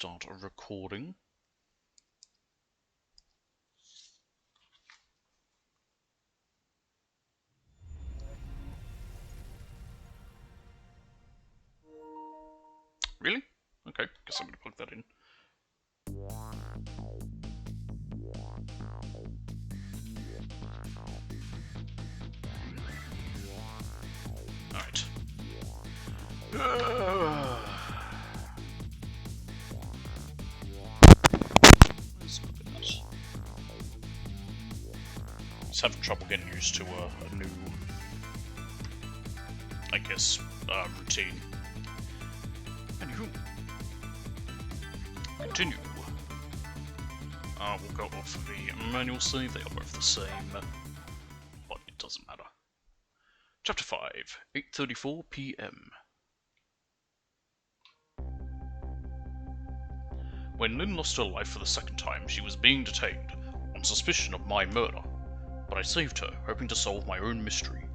start recording. Really? Okay, guess I'm gonna plug that in. Alright. Just having trouble getting used to a new, I guess, routine. Anywho, continue. We'll go off the manual save, they are both the same, but it doesn't matter. Chapter 5, 8:34 PM. When Lynn lost her life for the second time, she was being detained on suspicion of my murder, but I saved her, hoping to solve my own mystery.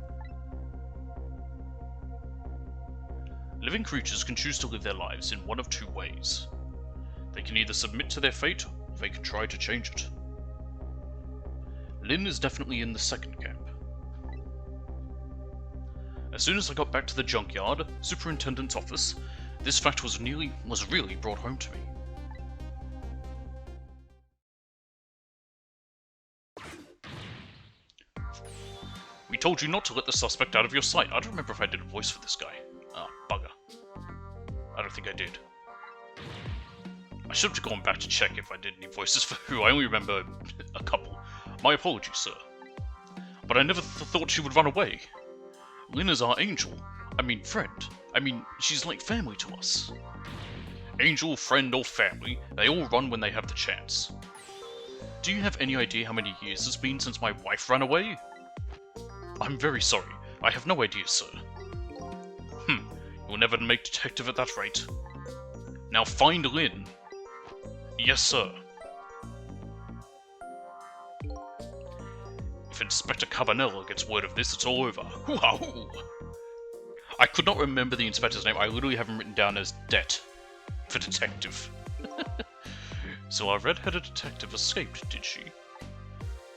Living creatures can choose to live their lives in one of two ways. They can either submit to their fate, or they can try to change it. Lynn is definitely in the second camp. As soon as I got back to the junkyard, superintendent's office, this fact was really brought home to me. We told you not to let the suspect out of your sight. I don't remember if I did a voice for this guy. Ah, bugger. I don't think I did. I should have gone back to check if I did any voices for who. I only remember a couple. My apologies, sir. But I never thought she would run away. Lynn is our angel. I mean, friend. I mean, she's like family to us. Angel, friend, or family, they all run when they have the chance. Do you have any idea how many years it's been since my wife ran away? I'm very sorry. I have no idea, sir. You'll never make detective at that rate. Now find Lynn. Yes, sir. If Inspector Cabanella gets word of this, it's all over. Hoo-ha-hoo! I could not remember the inspector's name. I literally have him written down as Det for detective. So our red-headed detective escaped, did she?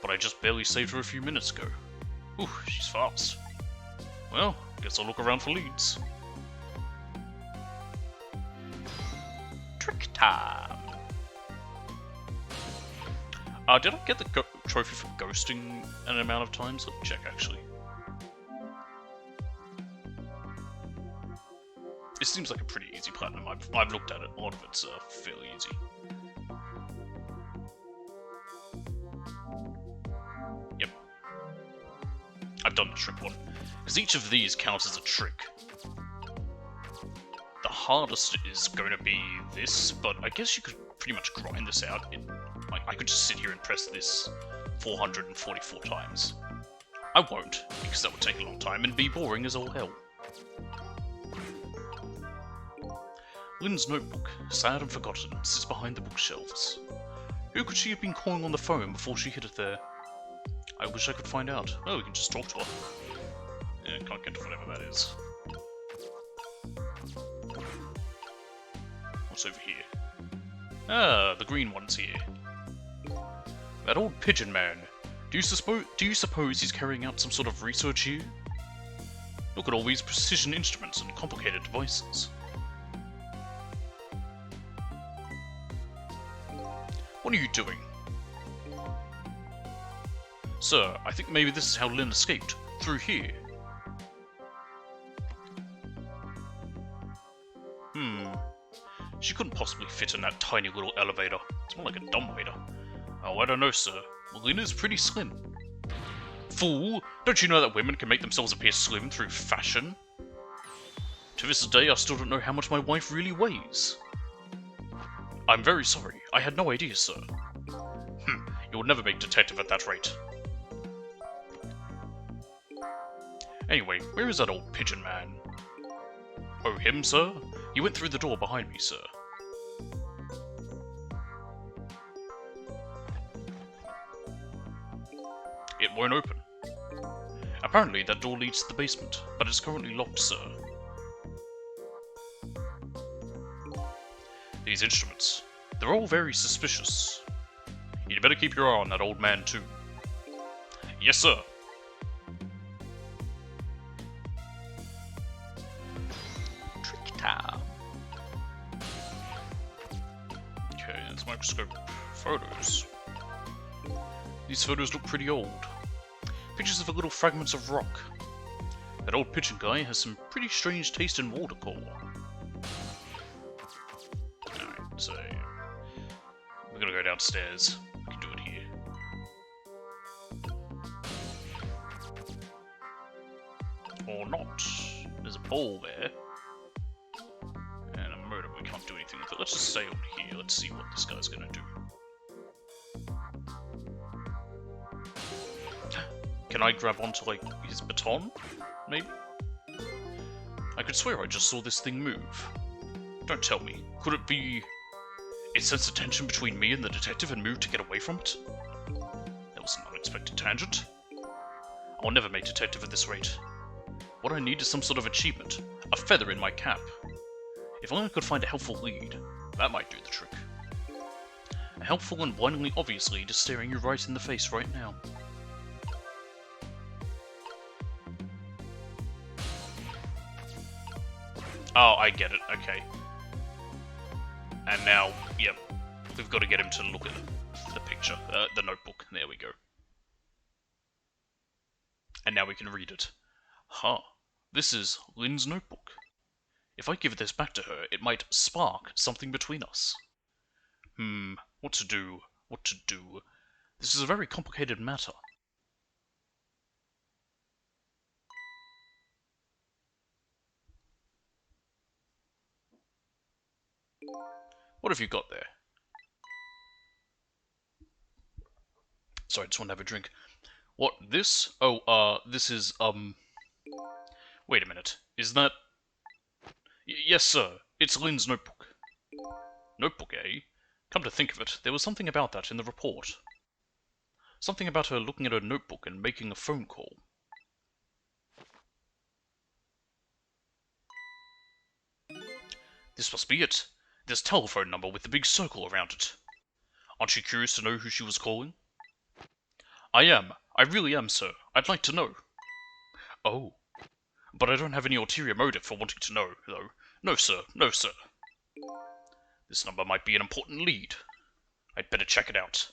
But I just barely saved her a few minutes ago. Ooh, she's fast. Well, guess I'll look around for leads. Trick time! Did I get the trophy for ghosting an amount of times? Let me check, actually. It seems like a pretty easy platinum. I've looked at it. A lot of it's fairly easy. Yep. I've done the trick one. Because each of these counts as a trick. The hardest is going to be this, but I guess you could pretty much grind this out. I could just sit here and press this 444 times. I won't, because that would take a long time and be boring as all hell. Lynn's notebook, sad and forgotten, sits behind the bookshelves. Who could she have been calling on the phone before she hid it there? I wish I could find out. Oh, we can just talk to her. Yeah, can't get to whatever that is. What's over here? Ah, the green one's here. That old pigeon man. Do you suppose he's carrying out some sort of research here? Look at all these precision instruments and complicated devices. What are you doing? Sir, I think maybe this is how Lynn escaped. Through here. She couldn't possibly fit in that tiny little elevator. It's more like a dumbwaiter. Oh, I don't know, sir. Lynn is pretty slim. Fool! Don't you know that women can make themselves appear slim through fashion? To this day, I still don't know how much my wife really weighs. I'm very sorry. I had no idea, sir. You'll never make detective at that rate. Anyway, where is that old pigeon man? Oh, him, sir? He went through the door behind me, sir. It won't open. Apparently, that door leads to the basement, but it's currently locked, sir. These instruments, they're all very suspicious. You'd better keep your eye on that old man too. Yes, sir. Trick time. Okay, let's microscope photos. These photos look pretty old. Pictures of little fragments of rock. That old pigeon guy has some pretty strange taste in watercolor. Alright, so we're gonna go downstairs. We can do it here. Or not. There's a ball there. And a motor, we can't do anything with it. Let's just stay over here. Let's see what this guy's gonna do. Can I grab onto, like, his baton? Maybe? I could swear I just saw this thing move. Don't tell me. Could it be... it sensed a tension between me and the detective and moved to get away from it? That was an unexpected tangent. I'll never make detective at this rate. What I need is some sort of achievement. A feather in my cap. If only I could find a helpful lead, that might do the trick. A helpful and blindingly obvious lead is staring you right in the face right now. Oh, I get it, okay. And now, yep, we've got to get him to look at the picture, the notebook. There we go. And now we can read it. Huh, this is Lynn's notebook. If I give this back to her, it might spark something between us. What to do, what to do. This is a very complicated matter. What have you got there? Sorry, I just want to have a drink. What, this? Oh, this is, wait a minute. Is that... yes, sir. It's Lynn's notebook. Notebook, eh? Come to think of it, there was something about that in the report. Something about her looking at her notebook and making a phone call. This must be it. This telephone number with the big circle around it. Aren't you curious to know who she was calling? I am. I really am, sir. I'd like to know. Oh. But I don't have any ulterior motive for wanting to know, though. No, sir. No, sir. This number might be an important lead. I'd better check it out.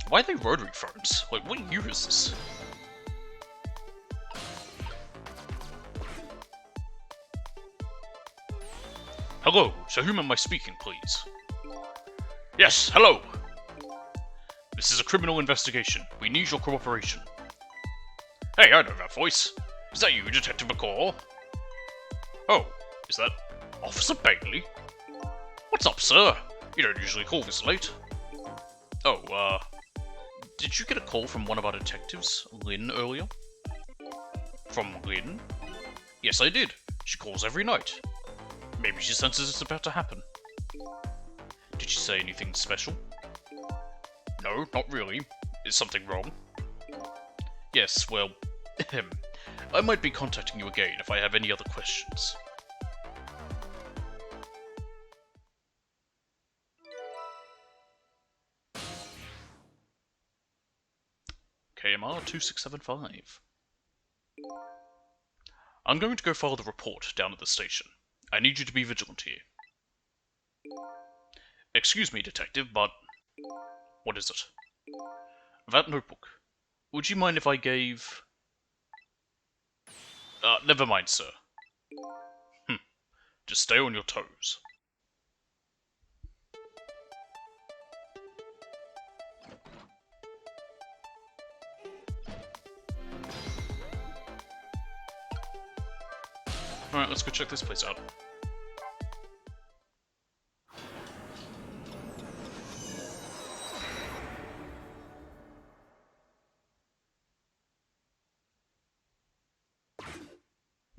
Why are they rotary phones? Like, what year is this? Hello, to whom am I speaking, please? Yes, hello! This is a criminal investigation. We need your cooperation. Hey, I know that voice. Is that you, Detective McCall? Oh, is that Officer Bailey? What's up, sir? You don't usually call this late. Oh, did you get a call from one of our detectives, Lynn, earlier? From Lynn? Yes, I did. She calls every night. Maybe she senses it's about to happen. Did she say anything special? No, not really. Is something wrong? Yes, well, I might be contacting you again if I have any other questions. KMR 2675. I'm going to go file the report down at the station. I need you to be vigilant here. Excuse me, Detective, but... what is it? That notebook. Would you mind if I gave... never mind, sir. Just stay on your toes. Alright, let's go check this place out.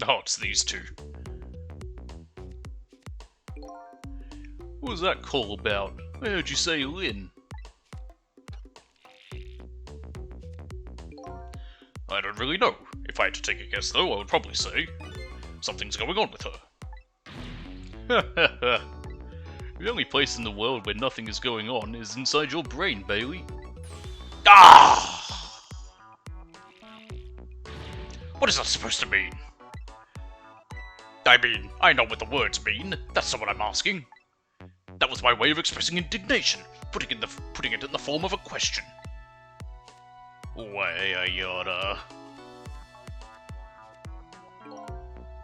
Oh, it's these two. What was that call about? I heard you say Lynn. I don't really know. If I had to take a guess, though, I would probably say something's going on with her. The only place in the world where nothing is going on is inside your brain, Bailey. Ah! What is that supposed to mean? I mean, I know what the words mean. That's not what I'm asking. That was my way of expressing indignation, putting it in the form of a question. Way, yada.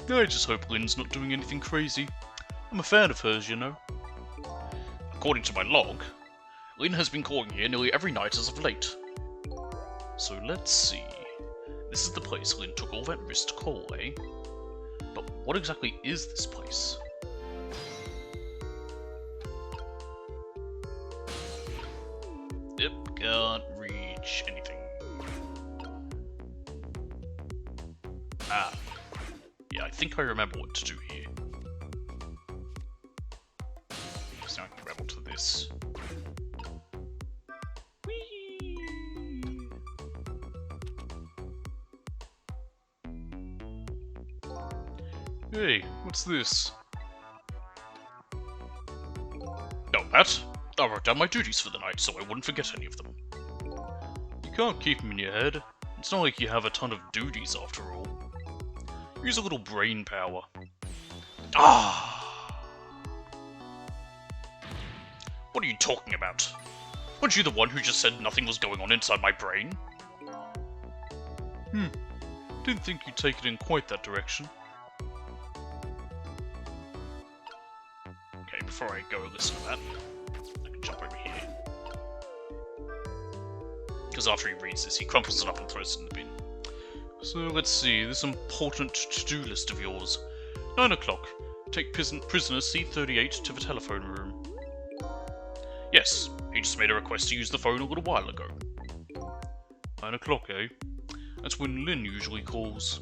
I just hope Lynn's not doing anything crazy. I'm a fan of hers, you know. According to my log, Lynn has been calling here nearly every night as of late. So let's see. This is the place Lynn took all that risk to call, eh? But what exactly is this place? Yep, can't reach anything. Ah. Yeah, I think I remember what to do here. So I can grab onto this. Whee! Hey, what's this? Oh, that? I wrote down my duties for the night so I wouldn't forget any of them. You can't keep them in your head. It's not like you have a ton of duties after all. Use a little brain power. Ah! What are you talking about? Weren't you the one who just said nothing was going on inside my brain? Didn't think you'd take it in quite that direction. Okay, before I go listen to that, I can jump over here. Because after he reads this, he crumples it up and throws it in the bin. So let's see, this important to-do list of yours. 9 o'clock. Take prisoner C38 to the telephone room. Yes, he just made a request to use the phone a little while ago. 9 o'clock, eh? That's when Lynn usually calls.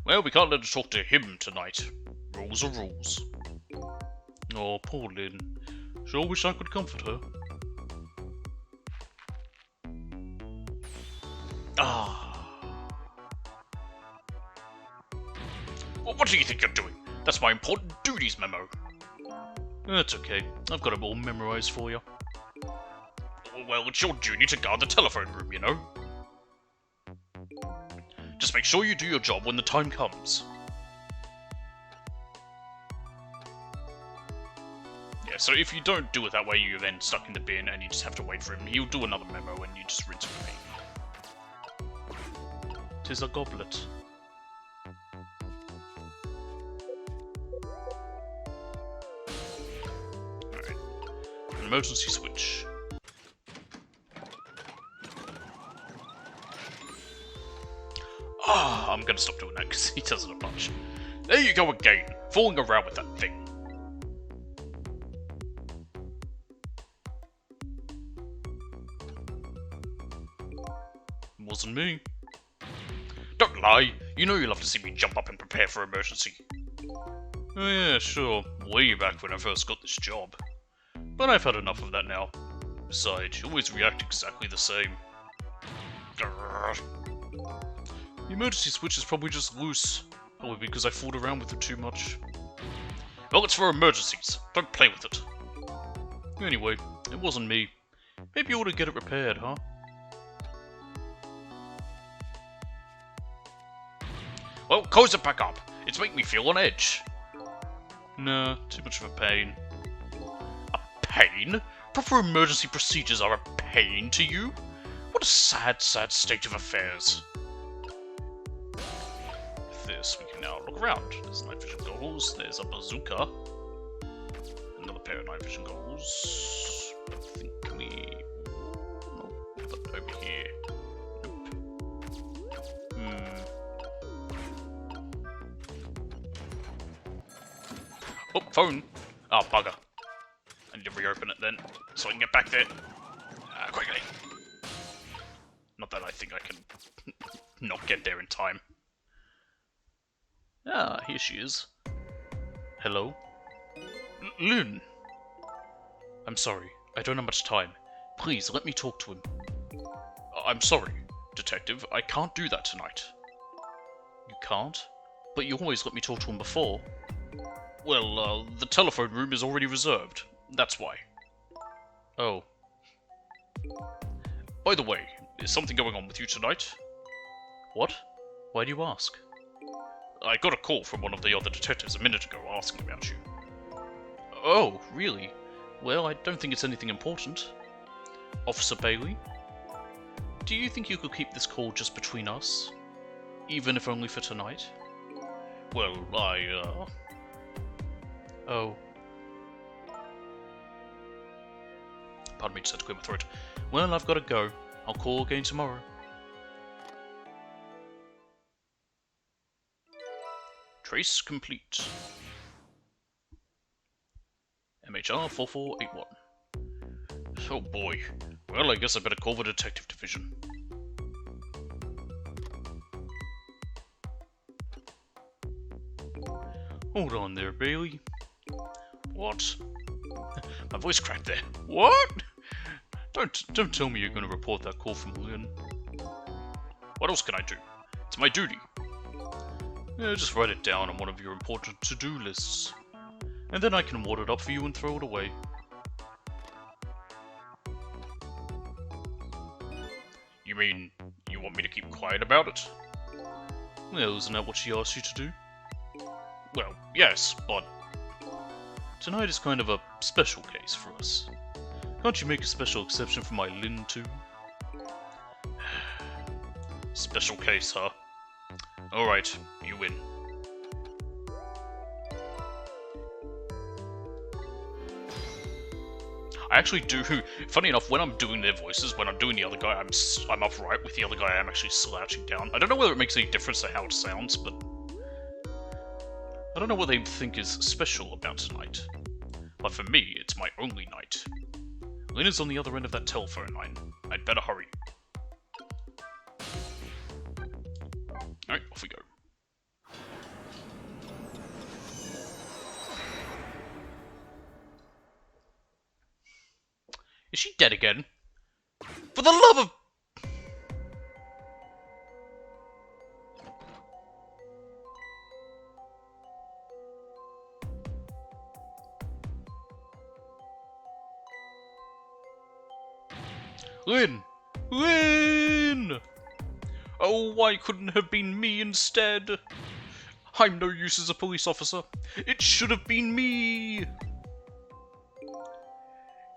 Well, we can't let her talk to him tonight. Rules are rules. Oh, poor Lynn. Sure wish I could comfort her. Ah. Well, what do you think you're doing? That's my important duties memo. That's okay. I've got it all memorized for you. Well, it's your duty to guard the telephone room, you know? Just make sure you do your job when the time comes. Yeah, so if you don't do it that way, you're then stuck in the bin and you just have to wait for him. He'll do another memo and you just rinse with me. 'Tis a goblet. Alright. An emergency switch. Ah, I'm gonna stop doing that because he does it a bunch. There you go again, fooling around with that thing. Wasn't me. Don't lie, you know you love to see me jump up and prepare for emergency. Oh yeah, sure, way back when I first got this job. But I've had enough of that now. Besides, you always react exactly the same. Grrr. The emergency switch is probably just loose. Probably because I fooled around with it too much. Well, it's for emergencies. Don't play with it. Anyway, it wasn't me. Maybe you ought to get it repaired, huh? Well, close it back up. It's making me feel on edge. Nah, too much of a pain. A pain? Proper emergency procedures are a pain to you? What a sad, sad state of affairs. With this, we can now look around. There's night vision goggles, there's a bazooka. Another pair of night vision goggles. I think we... No, but over here. Nope. Oh, phone! Oh, bugger. I need to reopen it then, so I can get back there. Quickly. Not that I think I can not get there in time. Ah, here she is. Hello? Lynn! I'm sorry, I don't have much time. Please, let me talk to him. I'm sorry. Detective, I can't do that tonight. You can't? But you always let me talk to him before. Well, the telephone room is already reserved. That's why. Oh. By the way, is something going on with you tonight? What? Why do you ask? I got a call from one of the other detectives a minute ago asking about you. Oh, really? Well, I don't think it's anything important. Officer Bailey? Do you think you could keep this call just between us? Even if only for tonight? Well, Oh. Pardon me, just had to clear my throat. Well, I've got to go. I'll call again tomorrow. Trace complete. MHR 4481. Oh boy. Well, I guess I better call the detective division. Hold on there, Bailey. What? My voice cracked there. What? Don't tell me you're going to report that call from Lynn. What else can I do? It's my duty. Yeah, just write it down on one of your important to-do lists. And then I can wad it up for you and throw it away. You mean, you want me to keep quiet about it? Well, isn't that what she asked you to do? Well, yes, but... Tonight is kind of a special case for us. Can't you make a special exception for my Lynn, too? Special case, huh? Alright, you win. I actually do. Funny enough, when I'm doing their voices, when I'm doing the other guy, I'm upright. With the other guy, I'm actually slouching down. I don't know whether it makes any difference to how it sounds, but I don't know what they think is special about tonight. But for me, it's my only night. Lynn is on the other end of that telephone line. I'd better hurry. Alright, off we go. Is she dead again? For the love of... Lynn! Lynn! Oh, why couldn't it have been me instead? I'm no use as a police officer. It should have been me!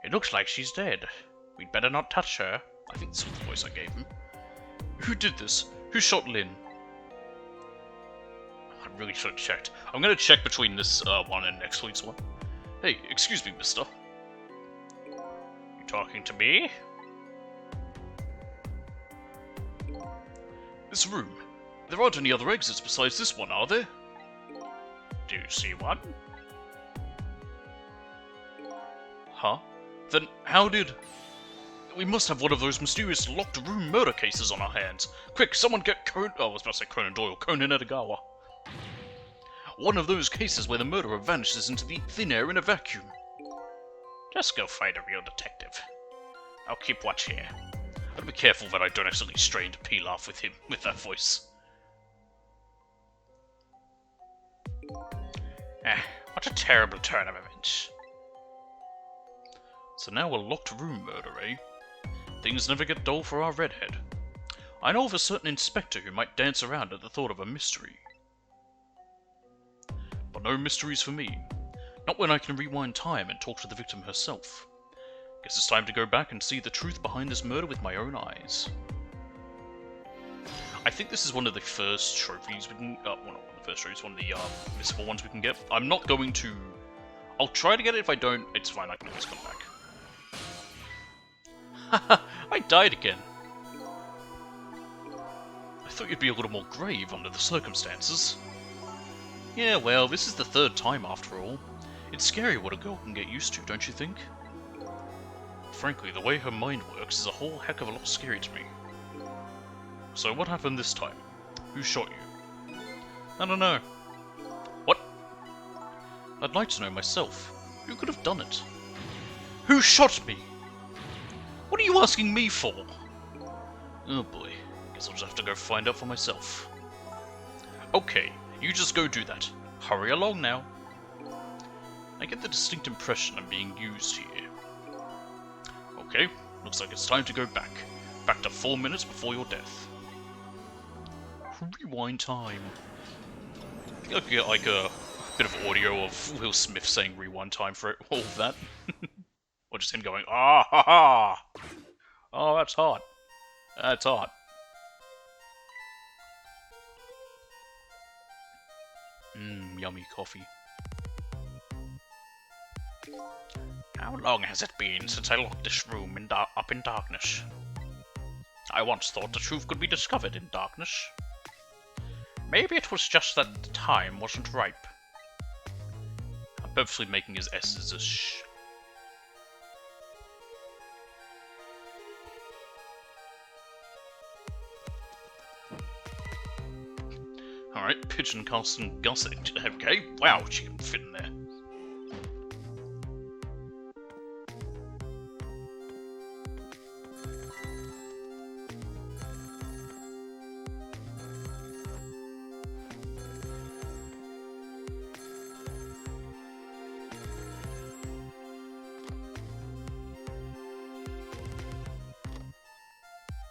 It looks like she's dead. We'd better not touch her. I think this was the voice I gave him. Who did this? Who shot Lynn? I really should have checked. I'm gonna check between this one and next week's one. Hey, excuse me, mister. You talking to me? This room. There aren't any other exits besides this one, are there? Do you see one? Huh? Then how did... We must have one of those mysterious locked room murder cases on our hands. Quick, someone get Conan... Oh, I was about to say Conan Doyle. Conan Edogawa. One of those cases where the murderer vanishes into the thin air in a vacuum. Just go find a real detective. I'll keep watch here. I'll be careful that I don't accidentally stray into Pilaf with him, with that voice. What a terrible turn of events. So now a locked room murder, eh? Things never get dull for our redhead. I know of a certain inspector who might dance around at the thought of a mystery. But no mysteries for me. Not when I can rewind time and talk to the victim herself. Guess it's time to go back and see the truth behind this murder with my own eyes. I think this is one of the first trophies we can... well, not one of the first trophies, one of the missable ones we can get. I'm not going to... I'll try to get it. If I don't, it's fine, I can always come back. Haha, I died again. I thought you'd be a little more grave under the circumstances. Yeah, well, this is the third time after all. It's scary what a girl can get used to, don't you think? Frankly, the way her mind works is a whole heck of a lot scary to me. So what happened this time? Who shot you? I don't know. What? I'd like to know myself. Who could have done it? Who shot me? What are you asking me for? Oh boy. Guess I'll just have to go find out for myself. Okay, you just go do that. Hurry along now. I get the distinct impression I'm being used here. Okay, looks like it's time to go back. Back to 4 minutes before your death. Rewind time. I think I could get like a bit of audio of Will Smith saying rewind time for all of that. Or just him going, ah ha ha! Oh, that's hot. That's hot. Yummy coffee. How long has it been since I locked this room up in darkness? I once thought the truth could be discovered in darkness. Maybe it was just that the time wasn't ripe. I'm purposely making his S's a sh. Alright, Pigeon Castle Gusset. Okay, wow, she can fit in there.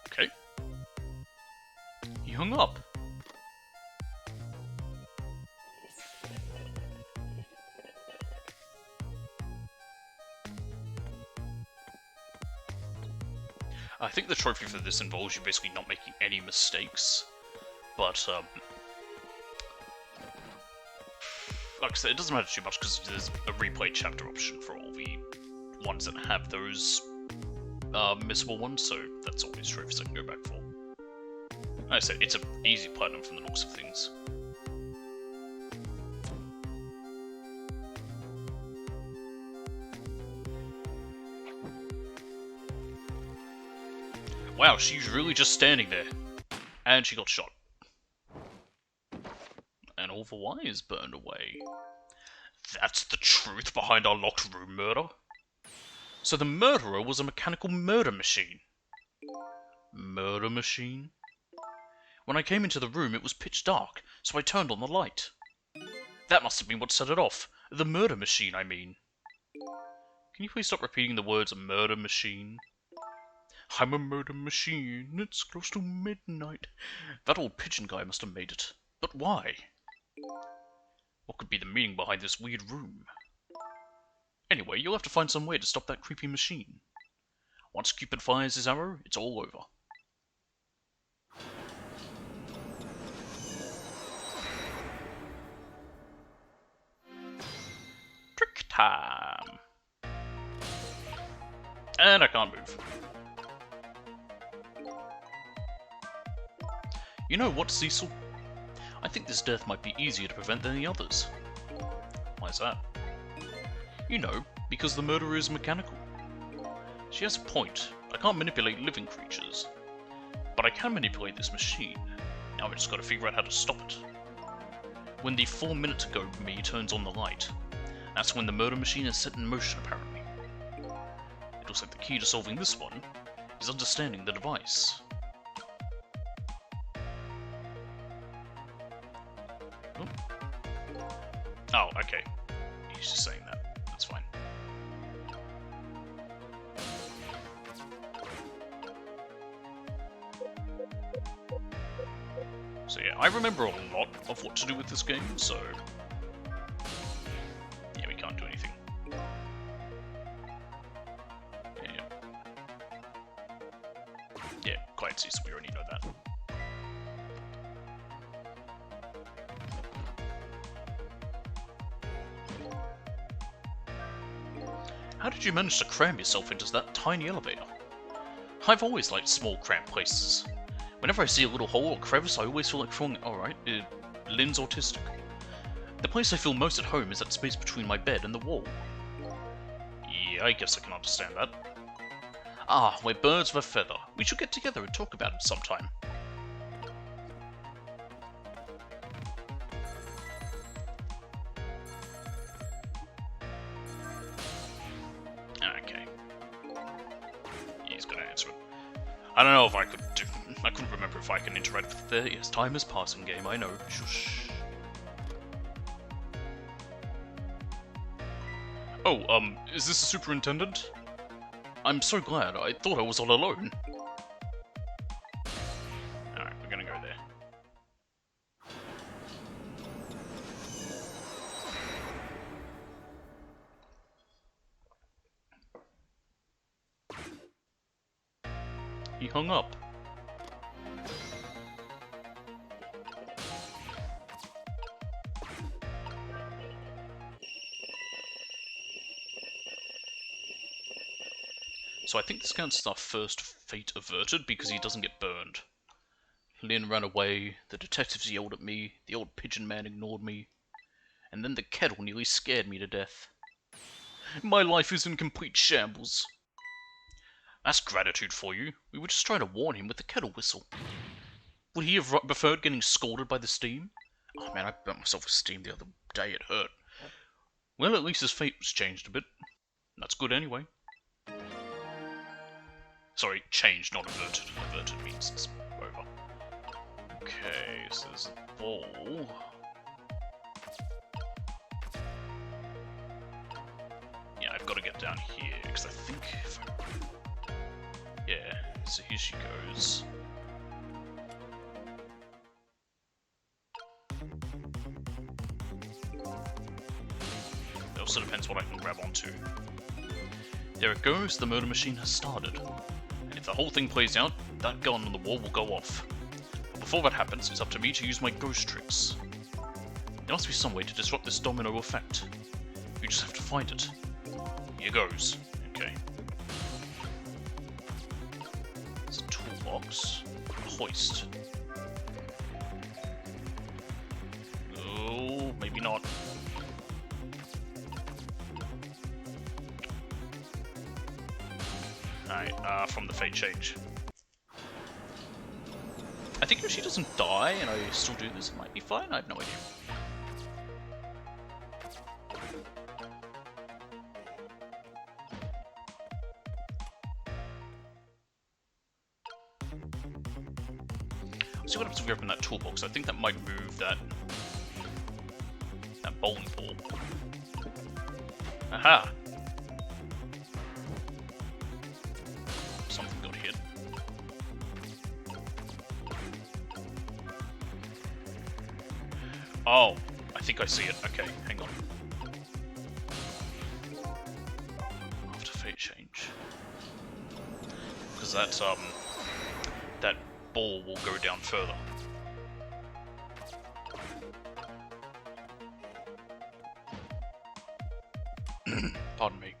Okay. He hung up. I think the trophy for this involves you basically not making any mistakes, but like I said, it doesn't matter too much because there's a replay chapter option for all the ones that have those missable ones, so that's always trophies I can go back for. Like I said, it's an easy platinum from the looks of things. Wow, she's really just standing there. And she got shot. And all the wires burned away. That's the truth behind our locked room murder? So the murderer was a mechanical murder machine. Murder machine? When I came into the room, it was pitch dark, so I turned on the light. That must have been what set it off. The murder machine, I mean. Can you please stop repeating the words murder machine? I'm a murder machine, it's close to midnight. That old pigeon guy must have made it. But why? What could be the meaning behind this weird room? Anyway, you'll have to find some way to stop that creepy machine. Once Cupid fires his arrow, it's all over. Trick time! And I can't move. You know what, Cecil? I think this death might be easier to prevent than the others. Why is that? You know, because the murderer is mechanical. She has a point. I can't manipulate living creatures. But I can manipulate this machine. Now I just gotta figure out how to stop it. When the 4 minutes ago me turns on the light, that's when the murder machine is set in motion, apparently. It looks like the key to solving this one is understanding the device. Oh, okay. He's just saying that. That's fine. So yeah, I remember a lot of what to do with this game, so... yeah, we can't do anything. Yeah. Yeah, quite so we already know that. How did you manage to cram yourself into that tiny elevator? I've always liked small, cramped places. Whenever I see a little hole or crevice, I always feel like falling. Alright, Lynn's autistic. The place I feel most at home is that space between my bed and the wall. Yeah, I guess I can understand that. Ah, we're birds of a feather. We should get together and talk about it sometime. Okay. He's gonna answer it. I don't know if I could do... I couldn't remember if I can interact with it there. Yes, time is passing, game, I know. Shush. Oh, is this the superintendent? I'm so glad. I thought I was all alone. Alright, we're gonna go there. He hung up. So I think this counts as our first fate averted because he doesn't get burned. Lynn ran away, the detectives yelled at me, the old pigeon man ignored me, and then the kettle nearly scared me to death. My life is in complete shambles. That's gratitude for you. We were just trying to warn him with the kettle whistle. Would he have preferred getting scalded by the steam? Oh man, I burnt myself with steam the other day, it hurt. Well, at least his fate was changed a bit. That's good anyway. Sorry, changed, not averted. Averted means it's over. Okay, so there's a ball. Yeah, I've got to get down here, because I think if I... Yeah, so here she goes. It also depends what I can grab onto. There it goes, the murder machine has started. And if the whole thing plays out, that gun on the wall will go off. But before that happens, it's up to me to use my ghost tricks. There must be some way to disrupt this domino effect. You just have to find it. Here goes. Okay. It's a toolbox. A hoist. Oh, maybe not. Alright, from the fate change. I think if she doesn't die and I still do this, it might be fine. I have no idea. Let's see what happens if we open that toolbox. I think that might move that bowling ball. Aha! Something got hit. Oh, I think I see it. Okay, hang on. After fate change. Because that ball will go down further. Pardon me.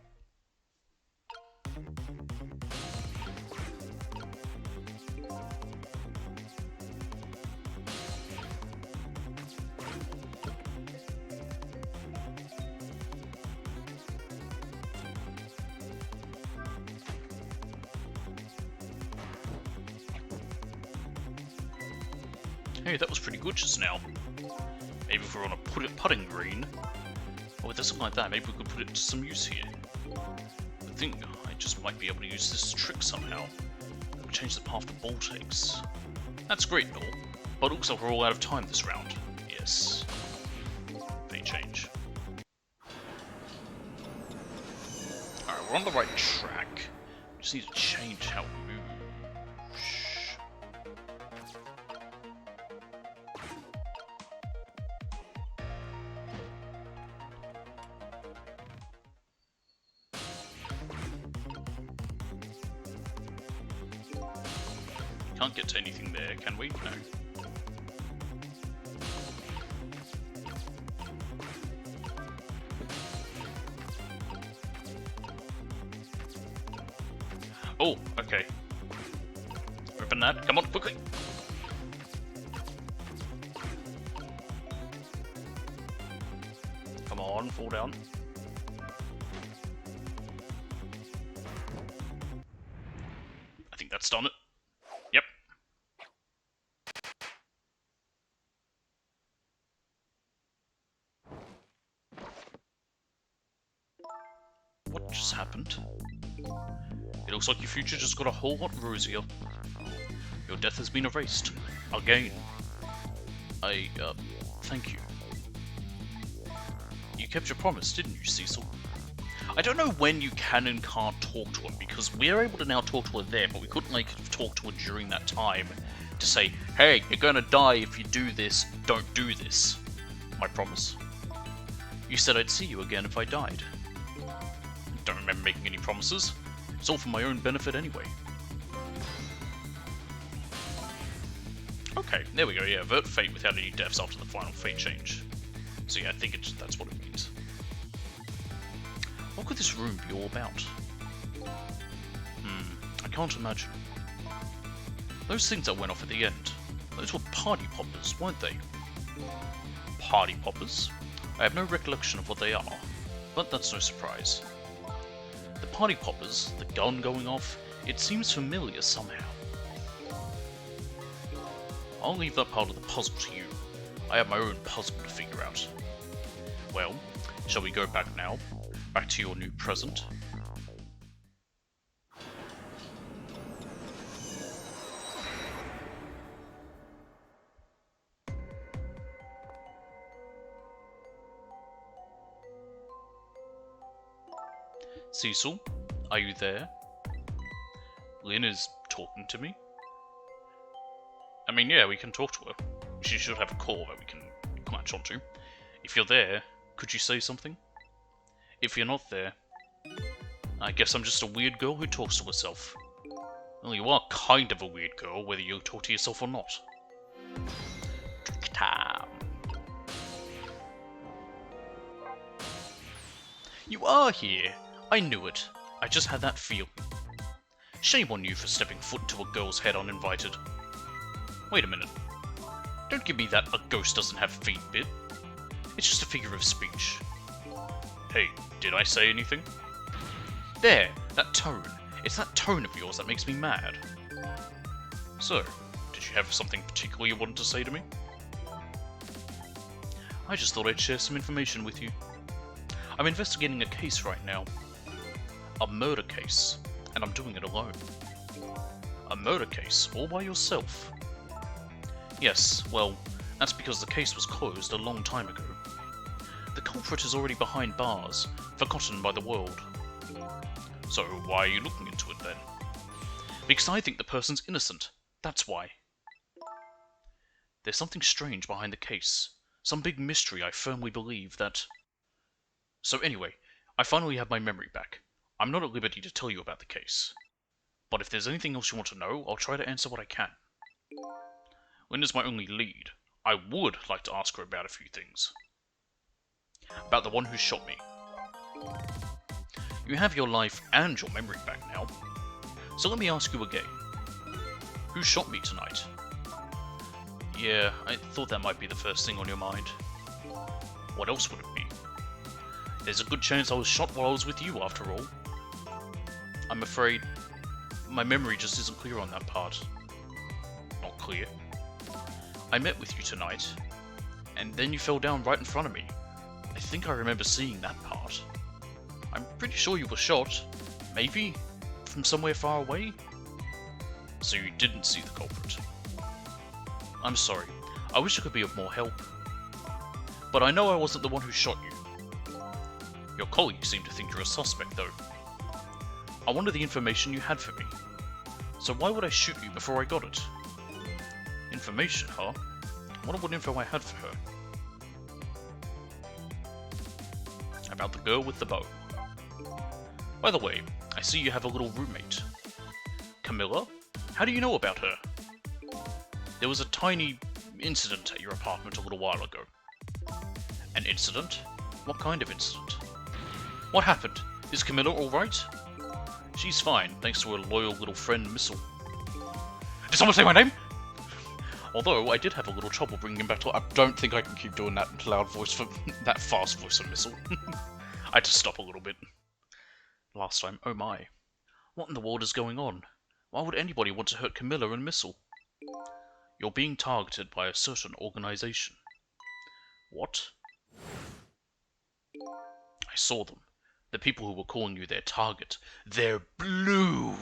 Hey, that was pretty good just now. Maybe if we're on a putting green, or with something like that, maybe we could put it to some use here. I think I just might be able to use this trick somehow. That would change the path the ball takes. That's great and all, but it looks like we're all out of time this round. Yes. Fate change. Alright, we're on the right track. We just need to change how we move. Can't get to anything there, can we? No. Oh, okay. Open that. Come on, quickly! Come on, fall down. I think that's done it. Yep. What just happened? It looks like your future just got a whole lot rosier. Your death has been erased. Again. Thank you. You kept your promise, didn't you, Cecil? I don't know when you can and can't talk to her, because we're able to now talk to her there, but we couldn't, like, talk to her during that time to say, hey, you're gonna die if you do this, don't do this. My promise. You said I'd see you again if I died. Don't remember making any promises. It's all for my own benefit anyway. Okay, there we go, yeah, avert fate without any deaths after the final fate change. So yeah, I think that's what it means. What could this room be all about? I can't imagine. Those things that went off at the end, those were party poppers, weren't they? Party poppers? I have no recollection of what they are, but that's no surprise. The party poppers, the gun going off, it seems familiar somehow. I'll leave that part of the puzzle to you. I have my own puzzle to figure out. Well, shall we go back now? Back to your new present? Cecil, are you there? Lynn is talking to me? I mean, yeah, we can talk to her. She should have a call that we can latch onto. If you're there, could you say something? If you're not there, I guess I'm just a weird girl who talks to herself. Well, you are kind of a weird girl, whether you talk to yourself or not. You are here! I knew it. I just had that feel. Shame on you for stepping foot into a girl's head uninvited. Wait a minute. Don't give me that a ghost doesn't have feet bit. It's just a figure of speech. Hey, did I say anything? There! That tone. It's that tone of yours that makes me mad. So, did you have something particular you wanted to say to me? I just thought I'd share some information with you. I'm investigating a case right now. A murder case, and I'm doing it alone. A murder case, all by yourself? Yes, well, that's because the case was closed a long time ago. The culprit is already behind bars, forgotten by the world. So why are you looking into it then? Because I think the person's innocent, that's why. There's something strange behind the case, some big mystery I firmly believe that... So anyway, I finally have my memory back. I'm not at liberty to tell you about the case. But if there's anything else you want to know, I'll try to answer what I can. Lynn is my only lead. I would like to ask her about a few things. About the one who shot me. You have your life and your memory back now. So let me ask you again. Who shot me tonight? Yeah, I thought that might be the first thing on your mind. What else would it be? There's a good chance I was shot while I was with you, after all. I'm afraid my memory just isn't clear on that part. Not clear. I met with you tonight, and then you fell down right in front of me. I think I remember seeing that part. I'm pretty sure you were shot. Maybe? From somewhere far away? So you didn't see the culprit. I'm sorry. I wish I could be of more help. But I know I wasn't the one who shot you. Your colleagues seem to think you're a suspect, though. I wanted the information you had for me. So why would I shoot you before I got it? Information, huh? I wonder what info I had for her. About the girl with the bow. By the way, I see you have a little roommate. Camilla? How do you know about her? There was a tiny incident at your apartment a little while ago. An incident? What kind of incident? What happened? Is Camilla alright? She's fine, thanks to her loyal little friend, Missile. Did someone say my name? Although, I did have a little trouble bringing him back to... I don't think I can keep doing that loud voice for... that fast voice for Missile. I had to stop a little bit. Last time, oh my. What in the world is going on? Why would anybody want to hurt Camilla and Missile? You're being targeted by a certain organization. What? I saw them. The people who were calling you their target. They're blue!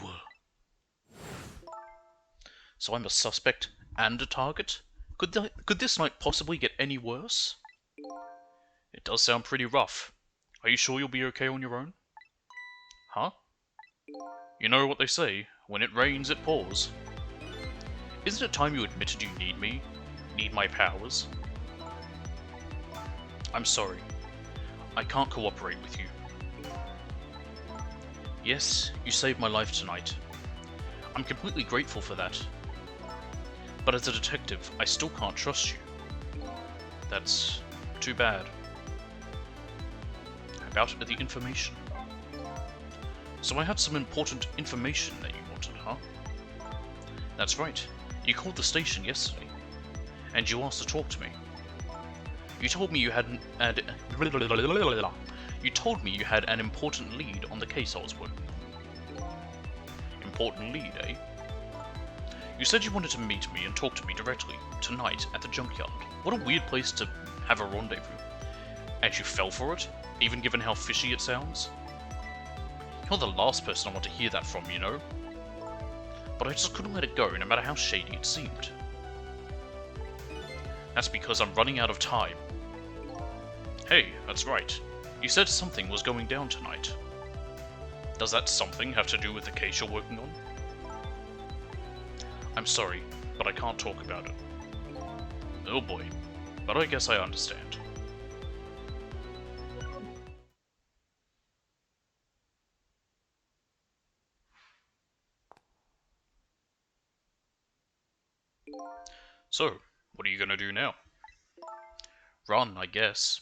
So I'm a suspect and a target? Could this night possibly get any worse? It does sound pretty rough. Are you sure you'll be okay on your own? Huh? You know what they say, when it rains it pours. Isn't it time you admitted you need me? Need my powers? I'm sorry. I can't cooperate with you. Yes, you saved my life tonight. I'm completely grateful for that. But as a detective, I still can't trust you. That's too bad. How about the information? So I had some important information that you wanted, huh? That's right. You called the station yesterday, and you asked to talk to me. You told me you had You told me you had an important lead on the case I was working on. Important lead, eh? You said you wanted to meet me and talk to me directly, tonight, at the junkyard. What a weird place to have a rendezvous. And you fell for it, even given how fishy it sounds? You're the last person I want to hear that from, you know? But I just couldn't let it go, no matter how shady it seemed. That's because I'm running out of time. Hey, that's right. You said something was going down tonight. Does that something have to do with the case you're working on? I'm sorry, but I can't talk about it. Oh boy, but I guess I understand. So, what are you gonna do now? Run, I guess.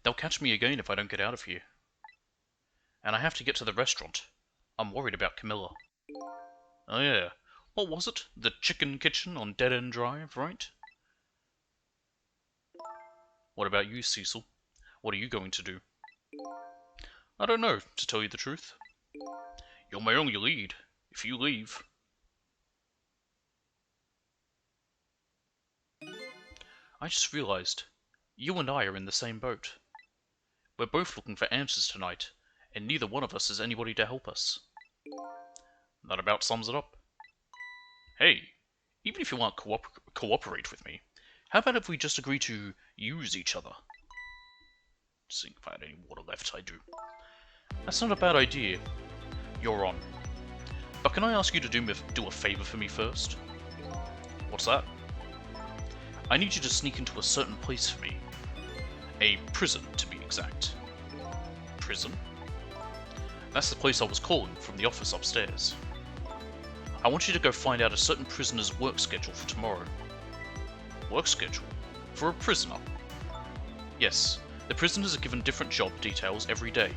They'll catch me again if I don't get out of here. And I have to get to the restaurant. I'm worried about Camilla. Oh yeah, what was it? The Chicken Kitchen on Dead End Drive, right? What about you, Cecil? What are you going to do? I don't know, to tell you the truth. You're my only lead. If you leave... I just realized, you and I are in the same boat. We're both looking for answers tonight, and neither one of us has anybody to help us. That about sums it up. Hey, even if you won't cooperate with me, how about if we just agree to use each other? Seeing if I had any water left, I do. That's not a bad idea. You're on. But can I ask you to do a favor for me first? What's that? I need you to sneak into a certain place for me. A prison, to be exact. Prison? That's the place I was calling from the office upstairs. I want you to go find out a certain prisoner's work schedule for tomorrow. Work schedule? For a prisoner? Yes, the prisoners are given different job details every day.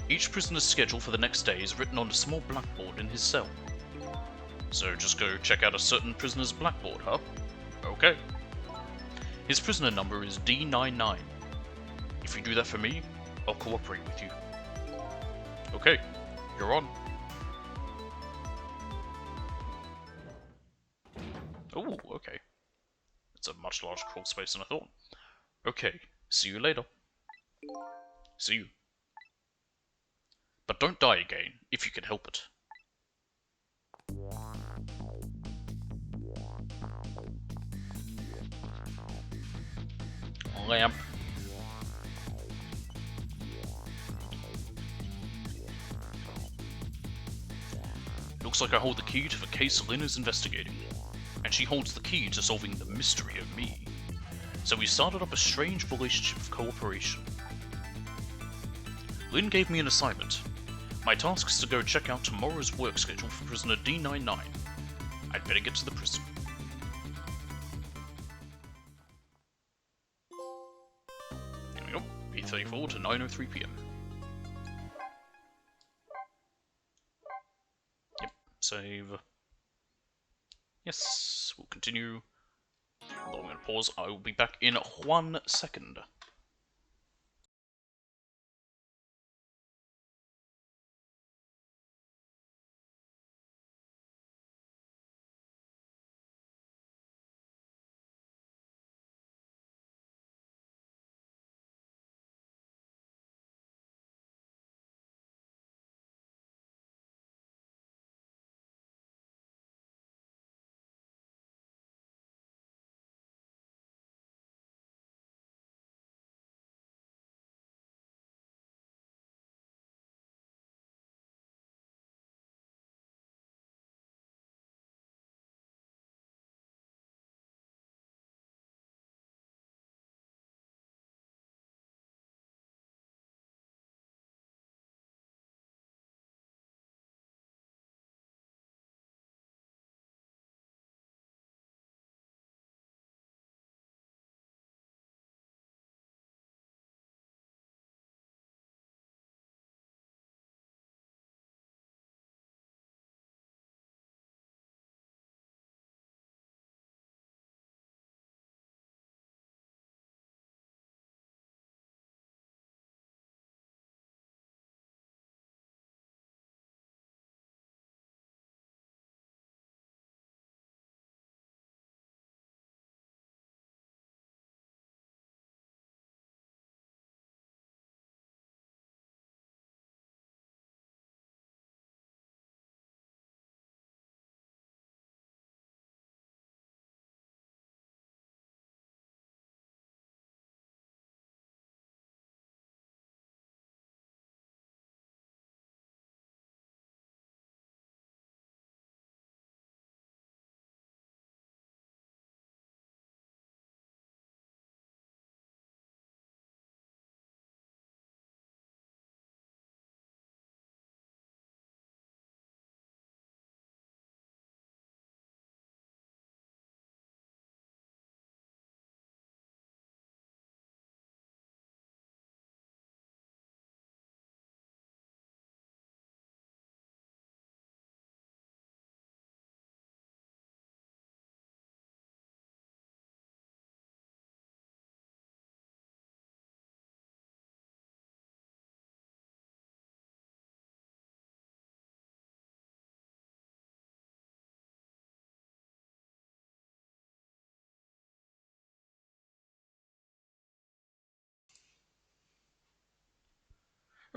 Each prisoner's schedule for the next day is written on a small blackboard in his cell. So just go check out a certain prisoner's blackboard, huh? Okay. His prisoner number is D99. If you do that for me, I'll cooperate with you. Okay, you're on. Oh, okay. It's a much larger crawl space than I thought. Okay, see you later. See you. But don't die again, if you can help it. Lamp. Looks like I hold the key to the case Lynn is investigating, and she holds the key to solving the mystery of me. So we started up a strange relationship of cooperation. Lynn gave me an assignment. My task is to go check out tomorrow's work schedule for prisoner D99. I'd better get to the prison. Here we go, 8:34 to 9:03 PM. Yep, save. Yes, we'll continue. Although I'm going to pause, I will be back in 1 second.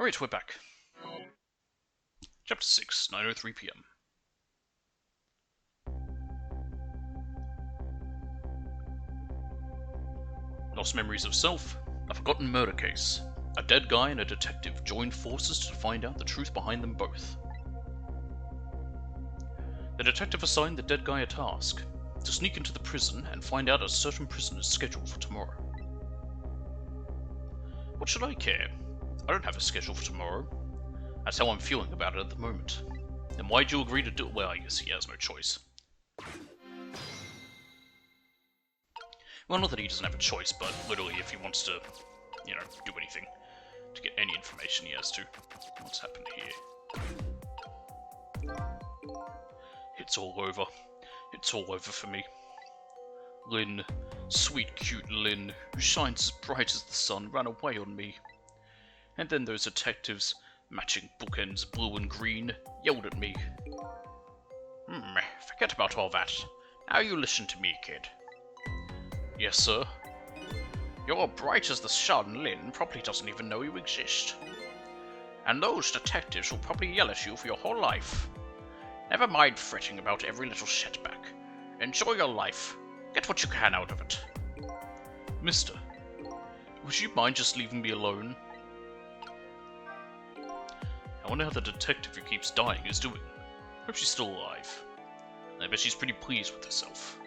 Alright, we're back. Chapter 6, 9:03 PM. Lost memories of self, a forgotten murder case. A dead guy and a detective joined forces to find out the truth behind them both. The detective assigned the dead guy a task, to sneak into the prison and find out a certain prisoner's schedule for tomorrow. What should I care? I don't have a schedule for tomorrow. That's how I'm feeling about it at the moment. Then why'd you agree to do it? Well, I guess he has no choice. Well, not that he doesn't have a choice, but literally if he wants to, you know, do anything, to get any information he has to. What's happened here? It's all over. It's all over for me. Lynn, sweet cute Lynn, who shines as bright as the sun, ran away on me. And then those detectives, matching bookends blue and green, yelled at me. Forget about all that. Now you listen to me, kid. Yes, sir. You're bright as the sun, Lynn probably doesn't even know you exist. And those detectives will probably yell at you for your whole life. Never mind fretting about every little setback. Enjoy your life. Get what you can out of it. Mister, would you mind just leaving me alone? I wonder how the detective who keeps dying is doing. Hope she's still alive. I bet she's pretty pleased with herself.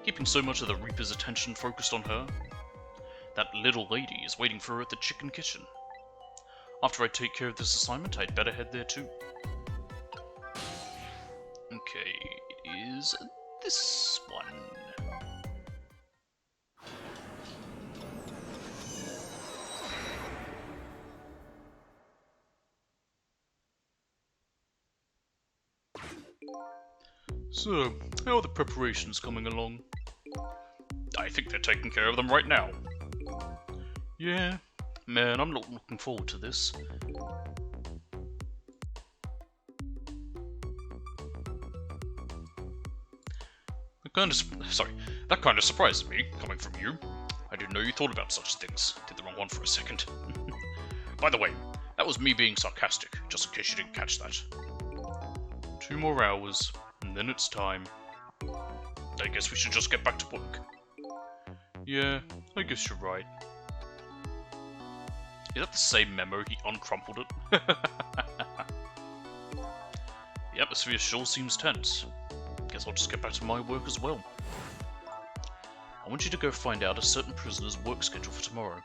Keeping so much of the Reaper's attention focused on her. That little lady is waiting for her at the chicken kitchen. After I take care of this assignment, I'd better head there too. Okay, it is this one. So, how are the preparations coming along? I think they're taking care of them right now. Yeah, man, I'm not looking forward to this. That kind of surprised me, coming from you. I didn't know you thought about such things. Did the wrong one for a second. By the way, that was me being sarcastic, just in case you didn't catch that. 2 more hours, and then it's time. I guess we should just get back to work. Yeah, I guess you're right. Is that the same memo? He uncrumpled it. The atmosphere sure seems tense. Guess I'll just get back to my work as well. I want you to go find out a certain prisoner's work schedule for tomorrow.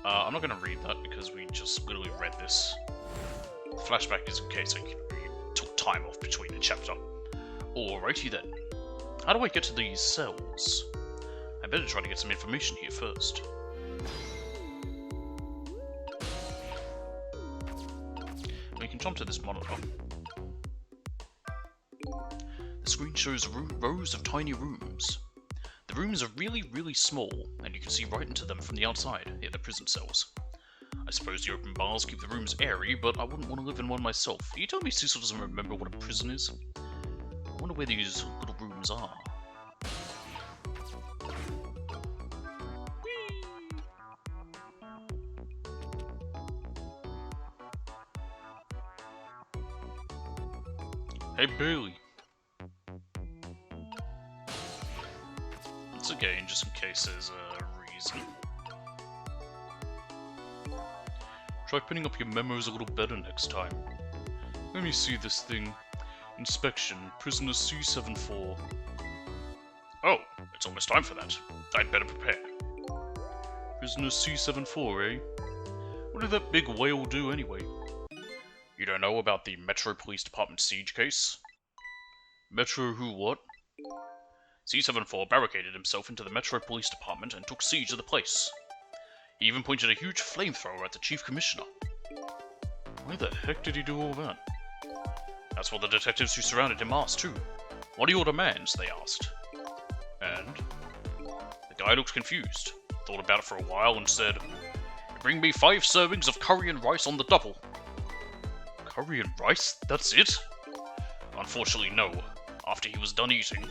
I'm not going to read that because we just literally read this. The flashback is in case I took time off between the chapter. Alrighty then. How do I get to these cells? I better try to get some information here first. We can jump to this monitor. The screen shows rows of tiny rooms. The rooms are really, really small, and you can see right into them from the outside, near the prison cells. I suppose the open bars keep the rooms airy, but I wouldn't want to live in one myself. Are you telling me Cecil doesn't remember what a prison is? I wonder where these little rooms are. Hey Bailey. It's again, just in case there's a reason. Try putting up your memos a little better next time. Let me see this thing. Inspection, prisoner C74. Oh, it's almost time for that. I'd better prepare. Prisoner C74, eh? What did that big whale do anyway? You don't know about the Metro Police Department siege case? Metro who what? C74 barricaded himself into the Metro Police Department and took siege of the place. He even pointed a huge flamethrower at the Chief Commissioner. Why the heck did he do all that? That's what the detectives who surrounded him asked too. What are your demands? They asked. And the guy looked confused, thought about it for a while and said, "Bring me 5 servings of curry and rice on the double." Curry and rice? That's it? Unfortunately, no. After he was done eating,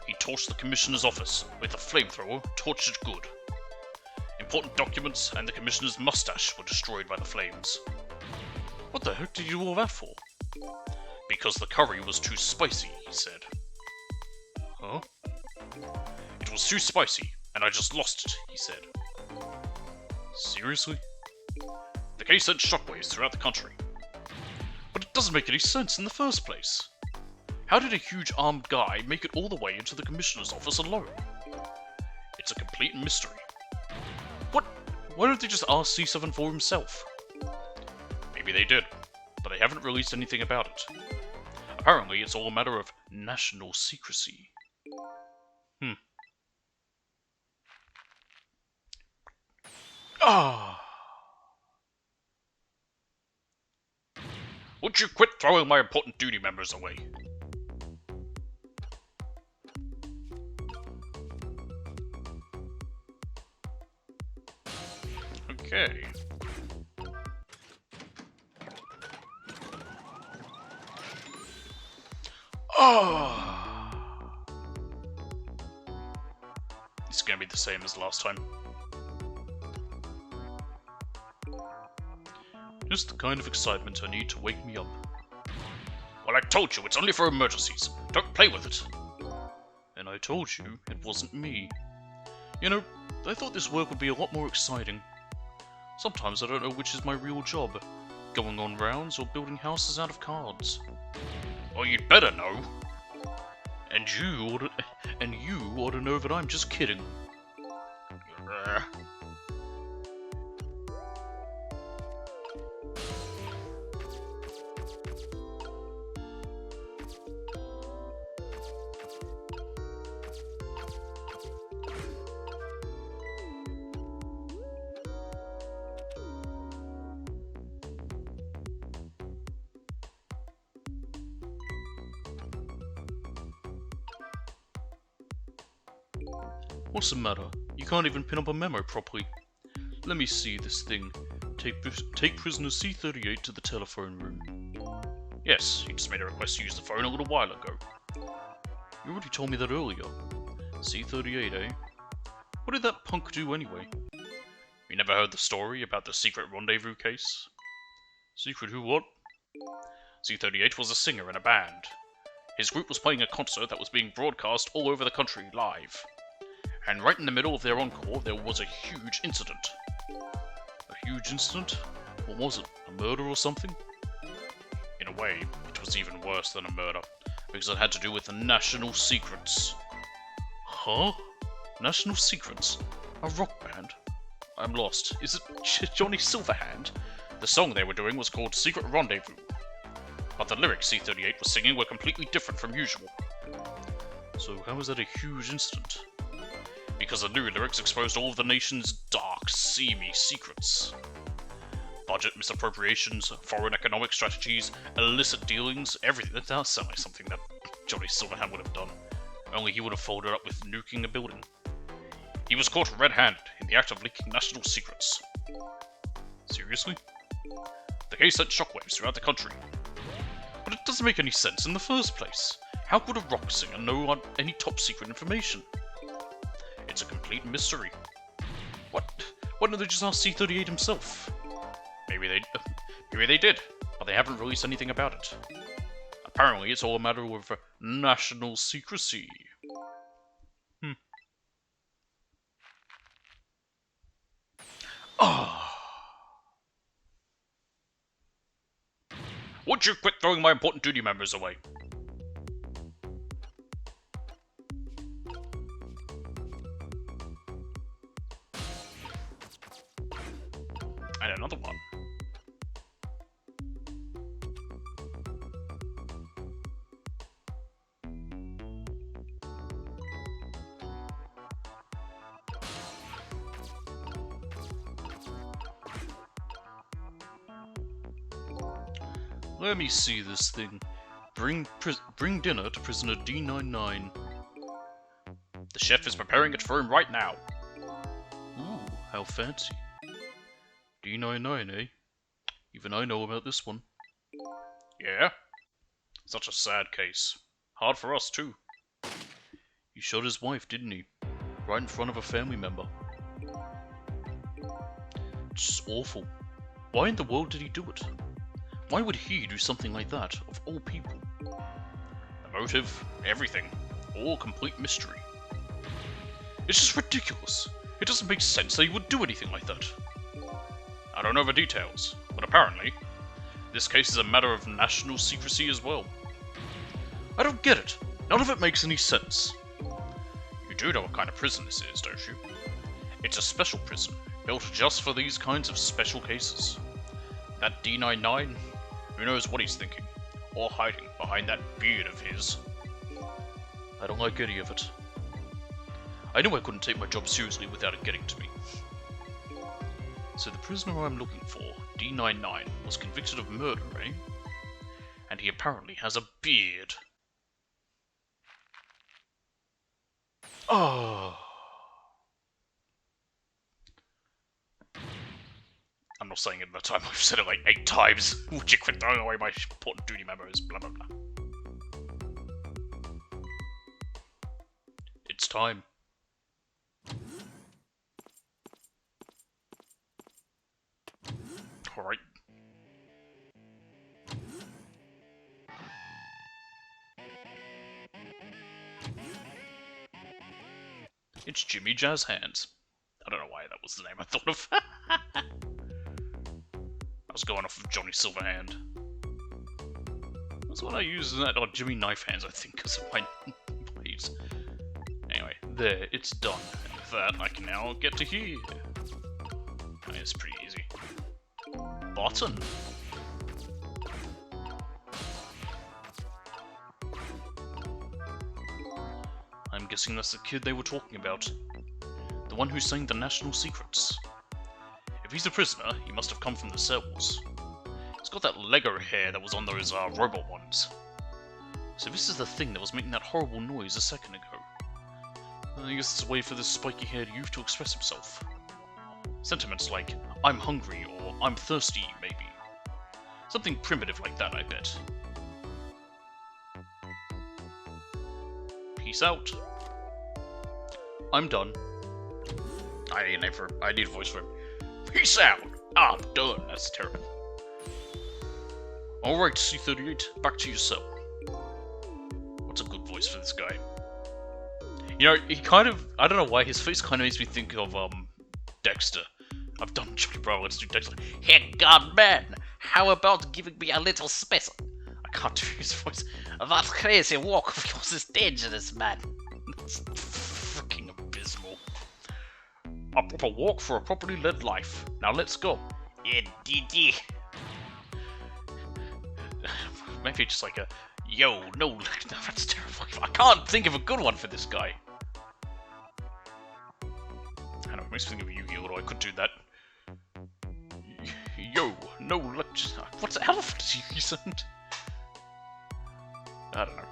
he torched the commissioner's office with a flamethrower, torched it good. important documents and the Commissioner's mustache were destroyed by the flames. What the heck did you do all that for? Because the curry was too spicy, he said. Huh? It was too spicy, and I just lost it, he said. Seriously? The case sent shockwaves throughout the country. But it doesn't make any sense in the first place. How did a huge armed guy make it all the way into the Commissioner's office alone? It's a complete mystery. What? Why don't they just ask C7 for himself? Maybe they did, but they haven't released anything about it. Apparently, it's all a matter of national secrecy. Would you quit throwing my important duty members away? Okay. It's gonna be the same as last time. Just the kind of excitement I need to wake me up. Well, I told you, it's only for emergencies. Don't play with it. And I told you, it wasn't me. You know, I thought this work would be a lot more exciting. Sometimes I don't know which is my real job. Going on rounds or building houses out of cards. Well, you'd better know. And you ought to know that I'm just kidding. What's the matter? You can't even pin up a memo properly. Let me see this thing. Take prisoner C38 to the telephone room. Yes, he just made a request to use the phone a little while ago. You already told me that earlier. C38, eh? What did that punk do anyway? You never heard the story about the secret rendezvous case? Secret who what? C38 was a singer in a band. His group was playing a concert that was being broadcast all over the country live. And right in the middle of their encore, there was a huge incident. A huge incident? What was it? A murder or something? In a way, it was even worse than a murder, because it had to do with the national secrets. Huh? National Secrets? A rock band? I'm lost. Is it Johnny Silverhand? The song they were doing was called Secret Rendezvous. But the lyrics C38 was singing were completely different from usual. So how was that a huge incident? Because the new lyrics exposed all of the nation's dark, seamy secrets. Budget misappropriations, foreign economic strategies, illicit dealings, everything. That does sound like something that Johnny Silverhand would have done. Only he would have followed it up with nuking a building. He was caught red-handed in the act of leaking national secrets. Seriously? The case sent shockwaves throughout the country. But it doesn't make any sense in the first place. How could a rock singer know any top-secret information? It's a complete mystery. What? Why don't they just ask C38 himself? Maybe they did, but they haven't released anything about it. Apparently, it's all a matter of national secrecy. Would you quit throwing my important duty members away? And another one. Let me see this thing. Bring dinner to prisoner D99. The chef is preparing it for him right now. Ooh, how fancy. D99, eh? Even I know about this one. Yeah? Such a sad case. Hard for us, too. He shot his wife, didn't he? Right in front of a family member. It's awful. Why in the world did he do it? Why would he do something like that, of all people? The motive, everything, all complete mystery. It's just ridiculous. It doesn't make sense that he would do anything like that. I don't know the details, but apparently, this case is a matter of national secrecy as well. I don't get it. None of it makes any sense. You do know what kind of prison this is, don't you? It's a special prison, built just for these kinds of special cases. That D99, who knows what he's thinking, or hiding behind that beard of his. I don't like any of it. I knew I couldn't take my job seriously without it getting to me. So the prisoner I'm looking for, D99, was convicted of murder, eh? And he apparently has a beard. Oh. I'm not saying it at the time, I've said it like 8 times. Would you quit throwing away my important duty memos, blah blah blah. It's time. Alright. It's Jimmy Jazz Hands. I don't know why that was the name I thought of. I was going off of Johnny Silverhand. That's what I use that on Jimmy Knife Hands, I think, because of my blades. Anyway, there, it's done. And with that, I can now get to here. I mean, it's pretty easy. Button. I'm guessing that's the kid they were talking about. The one who sang the national secrets. If he's a prisoner, he must have come from the cells. He's got that Lego hair that was on those robot ones. So this is the thing that was making that horrible noise a second ago. I guess it's a way for this spiky-haired youth to express himself. Sentiments like, I'm hungry, or I'm thirsty, maybe. Something primitive like that, I bet. Peace out. I'm done. I need a voice for him. Peace out! I'm done. That's terrible. Alright, C-38, back to your cell. What's a good voice for this guy? You know, he kind of... I don't know why, his face kind of makes me think of, Dexter. I've done Johnny Bravo, let's do Dexter. Hey, God, man! How about giving me a little space? I can't do his voice. That crazy walk of yours is dangerous, man. That's freaking abysmal. A proper walk for a properly led life. Now let's go. Indeed. Maybe just like a, yo, no, that's terrible. I can't think of a good one for this guy. I know, it makes me think of Yu-Gi-Oh, although I could do that. Yo, no, let's... What's the hell does he sound? I don't know.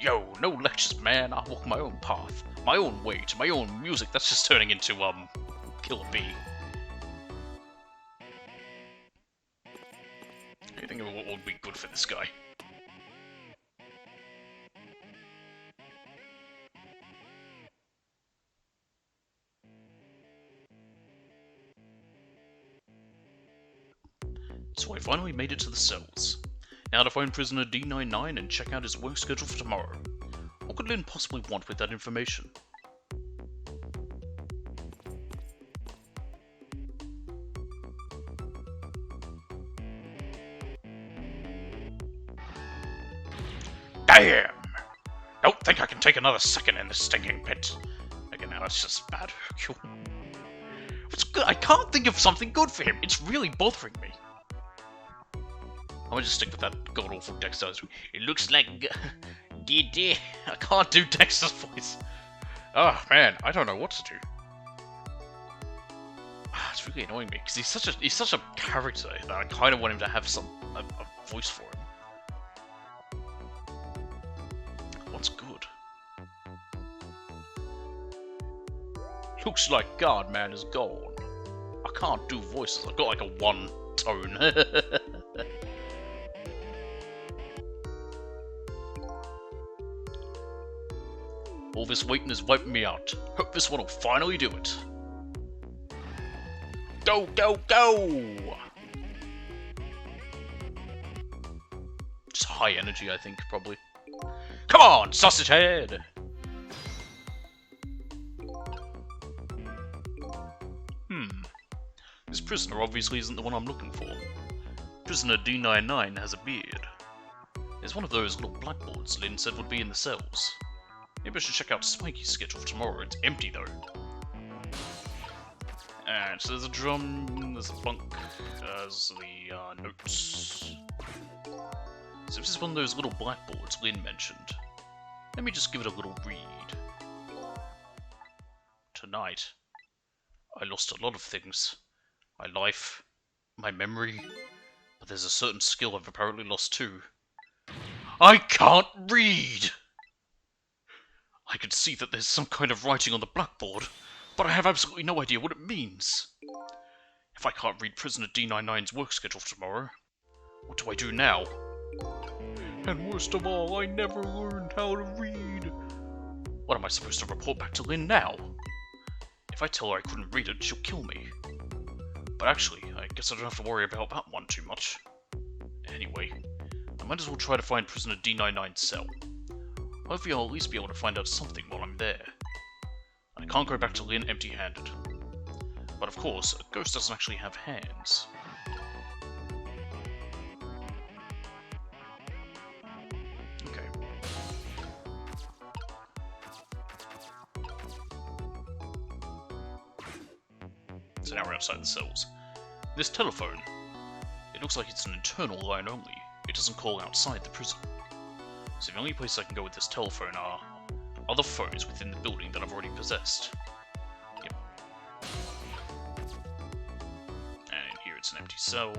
Yo, no lectures, man. I walk my own path, my own way, to my own music. That's just turning into, Killer Bee. I think of what would be good for this guy. So I finally made it to the cells. Now to find prisoner D99 and check out his work schedule for tomorrow. What could Lynn possibly want with that information? Damn! Don't think I can take another second in this stinking pit. Again, now that's just bad. What's good? I can't think of something good for him. It's really bothering me. I'm gonna just stick with that god-awful Dexter. It looks like... DD. I can't do Dexter's voice. Oh, man. I don't know what to do. It's really annoying me, because he's such a character that I kind of want him to have a voice for him. What's good? Looks like Godman is gone. I can't do voices. I've got like a one tone. All this waiting is wiping me out. Hope this one will finally do it. Go, go, go! Just high energy, I think, probably. Come on, sausage head! This prisoner obviously isn't the one I'm looking for. Prisoner D99 has a beard. There's one of those little blackboards Lynn said would be in the cells. Maybe I should check out Smikey's schedule for tomorrow. It's empty though. And so there's a drum, there's a bunk, there's the notes. So this is one of those little blackboards Lynn mentioned. Let me just give it a little read. Tonight, I lost a lot of things. My life, my memory, but there's a certain skill I've apparently lost too. I can't read! I can see that there's some kind of writing on the blackboard, but I have absolutely no idea what it means. If I can't read Prisoner D99's work schedule for tomorrow, what do I do now? And worst of all, I never learned how to read. What am I supposed to report back to Lynn now? If I tell her I couldn't read it, she'll kill me. But actually, I guess I don't have to worry about that one too much. Anyway, I might as well try to find Prisoner D99's cell. Hopefully I'll at least be able to find out something while I'm there. I can't go back to Lynn empty-handed. But of course, a ghost doesn't actually have hands. Okay. So now we're outside the cells. This telephone, it looks like it's an internal line only. It doesn't call outside the prison. So the only place I can go with this telephone are other phones within the building that I've already possessed. Yep. And here it's an empty cell.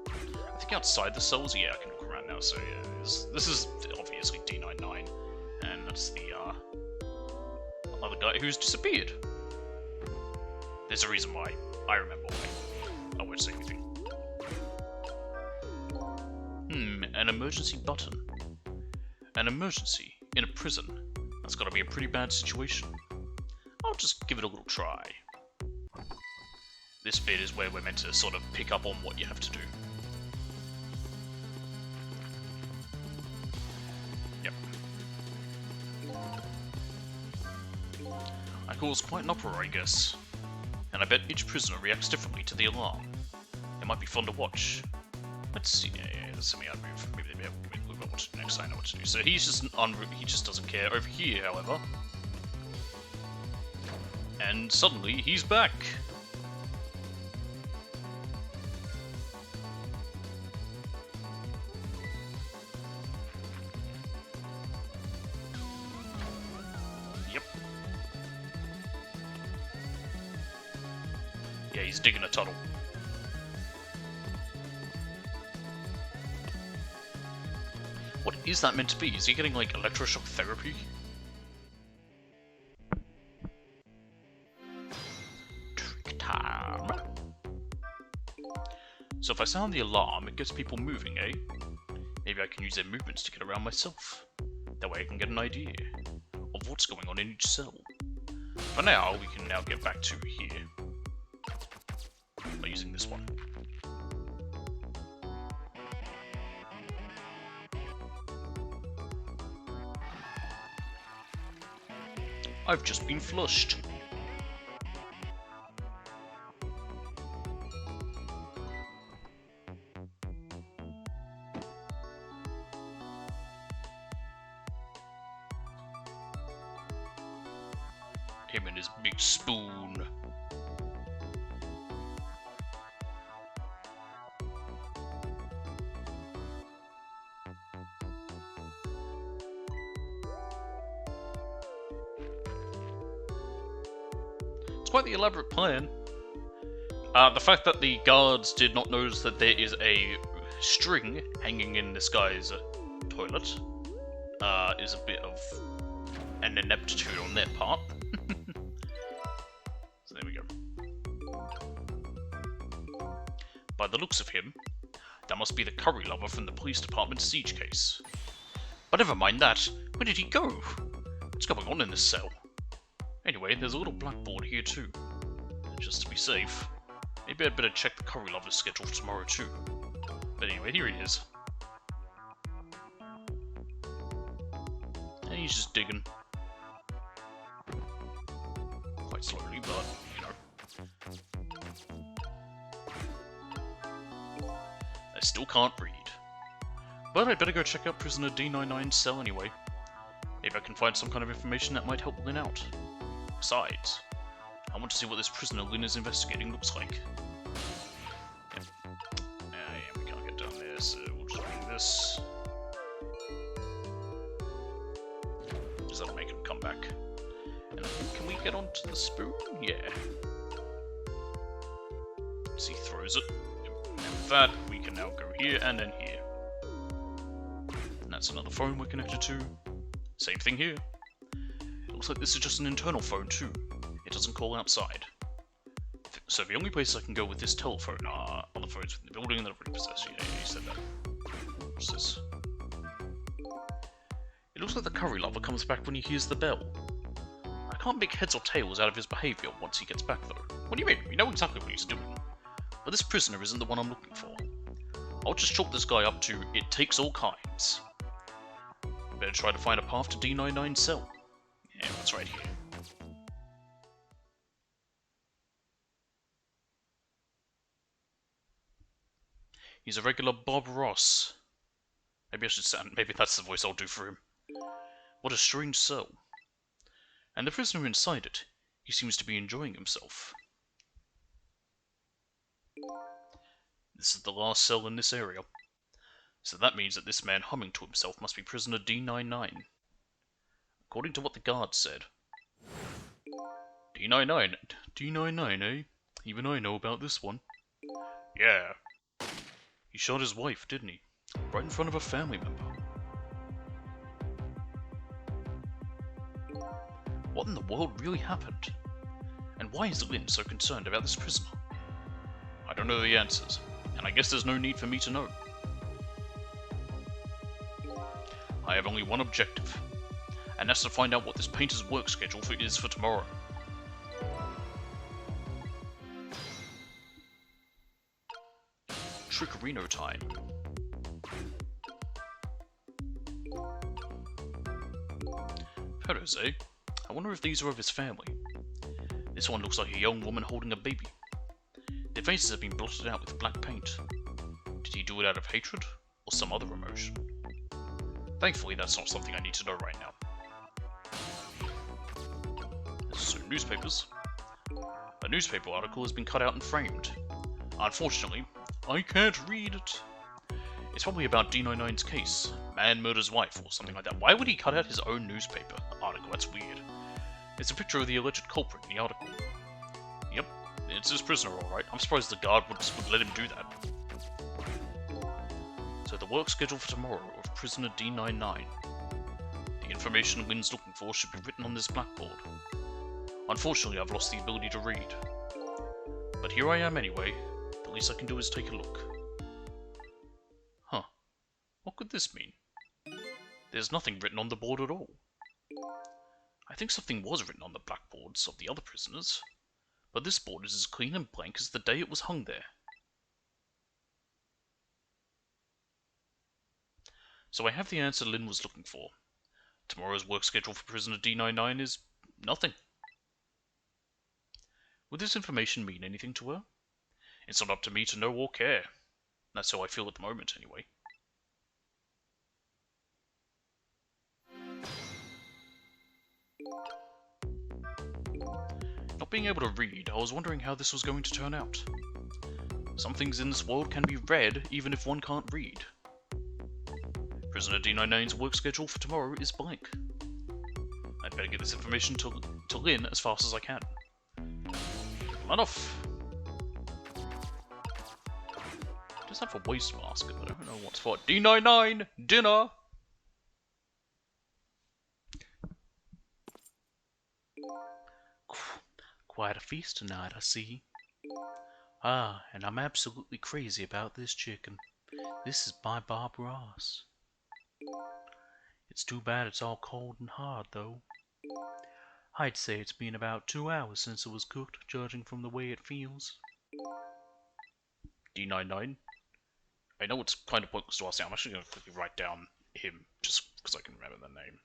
I think outside the cells, yeah, I can look around now. So yeah, this is obviously D99, and that's the other guy who's disappeared. There's a reason why. I remember why. I won't say anything. An emergency button. An emergency in a prison. That's gotta be a pretty bad situation. I'll just give it a little try. This bit is where we're meant to sort of pick up on what you have to do. Yep. I caused quite an uproar, I guess. And I bet each prisoner reacts differently to the alarm. It might be fun to watch. Let's see. Yeah, let's see me unmove. Maybe we'll know what to do next. I know what to do. So he just doesn't care. Over here, however, and suddenly he's back. Yep. Yeah, he's digging a tunnel. What is that meant to be? Is he getting, like, electroshock therapy? Trick time. So if I sound the alarm, it gets people moving, eh? Maybe I can use their movements to get around myself. That way I can get an idea of what's going on in each cell. For now, we can now get back to here. By using this one. I've just been flushed. Him and his big spoon. Quite the elaborate plan. The fact that the guards did not notice that there is a string hanging in this guy's toilet is a bit of an ineptitude on their part. So there we go. By the looks of him, that must be the curry lover from the police department siege case. But never mind that. Where did he go? What's going on in this cell? Anyway, there's a little blackboard here too. just to be safe. Maybe I'd better check the curry lover's schedule for tomorrow too. But anyway, here he is. And he's just digging. Quite slowly, but, you know. I still can't read. But I'd better go check out prisoner D99's cell anyway. Maybe I can find some kind of information that might help Lynn out. Besides, I want to see what this prisoner Lynn is investigating looks like. Yep. Yeah, we can't get down there, so we'll just do this. Just that'll make him come back. And can we get onto the spoon? Yeah. So he throws it. And with that, we can now go here and then here. And that's another phone we're connected to. Same thing here. It looks like this is just an internal phone too. It doesn't call outside. So the only places I can go with this telephone are on the phones within the building that I've already possessed. Yeah, you said that. What's this? It looks like the curry lover comes back when he hears the bell. I can't make heads or tails out of his behaviour once he gets back though. What do you mean? We know exactly what he's doing. But this prisoner isn't the one I'm looking for. I'll just chalk this guy up to it takes all kinds. Better try to find a path to D99's cell. Yeah, that's right here. He's a regular Bob Ross. Maybe I should sound. Maybe that's the voice I'll do for him. What a strange cell. And the prisoner inside it, he seems to be enjoying himself. This is the last cell in this area. So that means that this man humming to himself must be prisoner D99. According to what the guard said. D99? D99, eh? Even I know about this one. Yeah. He shot his wife, didn't he? Right in front of a family member. What in the world really happened? And why is Lynn so concerned about this prisoner? I don't know the answers, and I guess there's no need for me to know. I have only one objective, and that's to find out what this painter's work schedule is for tomorrow. Trickerino time. Photos, eh? I wonder if these are of his family. This one looks like a young woman holding a baby. Their faces have been blotted out with black paint. Did he do it out of hatred, or some other emotion? Thankfully, that's not something I need to know right now. So, newspapers. A newspaper article has been cut out and framed. Unfortunately, I can't read it. It's probably about D99's case. Man murders wife, or something like that. Why would he cut out his own newspaper article? That's weird. It's a picture of the alleged culprit in the article. Yep, it's his prisoner, alright. I'm surprised the guard would let him do that. So the work schedule for tomorrow of prisoner D99. The information Lynn's looking for should be written on this blackboard. Unfortunately, I've lost the ability to read. But here I am anyway. The least I can do is take a look. Huh. What could this mean? There's nothing written on the board at all. I think something was written on the blackboards of the other prisoners, but this board is as clean and blank as the day it was hung there. So I have the answer Lynn was looking for. Tomorrow's work schedule for prisoner D99 is nothing. Would this information mean anything to her? It's not up to me to know or care. That's how I feel at the moment, anyway. Not being able to read, I was wondering how this was going to turn out. Some things in this world can be read even if one can't read. Prisoner D99's work schedule for tomorrow is blank. I'd better get this information to Lynn as fast as I can. Come off! It does have a wastebasket, but I don't know what's for. D99! Dinner! Quite a feast tonight, I see. Ah, and I'm absolutely crazy about this chicken. This is by Bob Ross. It's too bad it's all cold and hard, though. I'd say it's been about 2 hours since it was cooked, judging from the way it feels. D99? I know it's kind of pointless to ask now. I'm actually going to quickly write down him, just because I can remember the name.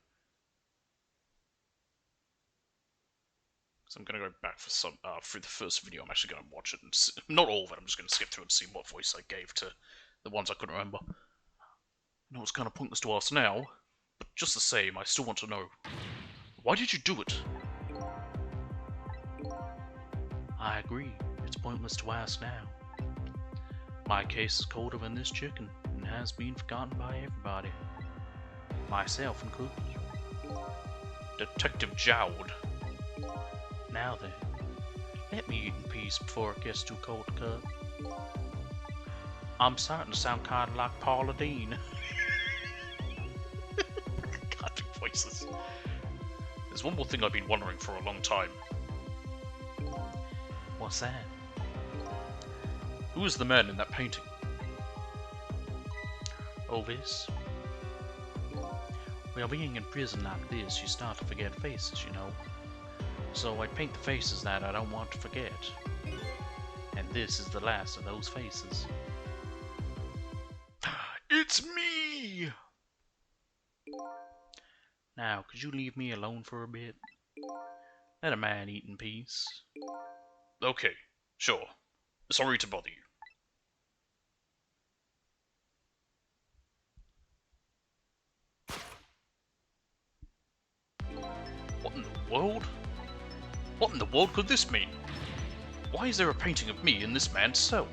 So I'm going to go back for some, through the first video. I'm actually going to watch it, and see, not all of it, I'm just going to skip through and see what voice I gave to the ones I couldn't remember. I know it's kind of pointless to ask now, but just the same, I still want to know. Why did you do it? I agree. It's pointless to ask now. My case is colder than this chicken, and has been forgotten by everybody. Myself included. Detective Jowd. Now then, let me eat in peace before it gets too cold to cut. I'm starting to sound kind of like Paula Deen. God, voices. There's one more thing I've been wondering for a long time. What's that? Who is the man in that painting? Oh, this? Well, being in prison like this, you start to forget faces, you know. So I paint the faces that I don't want to forget. And this is the last of those faces. It's me! Now, could you leave me alone for a bit? Let a man eat in peace. Okay, sure. Sorry to bother you. What in the world? What in the world could this mean? Why is there a painting of me in this man's cell?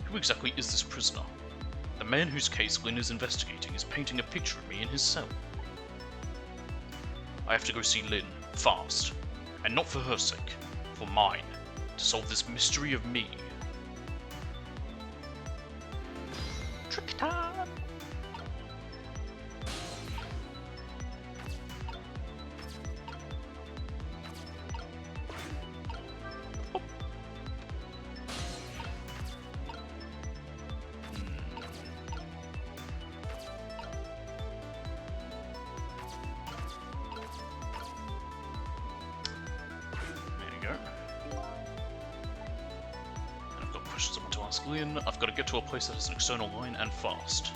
Who exactly is this prisoner? The man whose case Lynn is investigating is painting a picture of me in his cell. I have to go see Lynn, fast. And not for her sake, for mine, to solve this mystery of me. Trick time! Lynn, I've got to get to a place that has an external line and fast.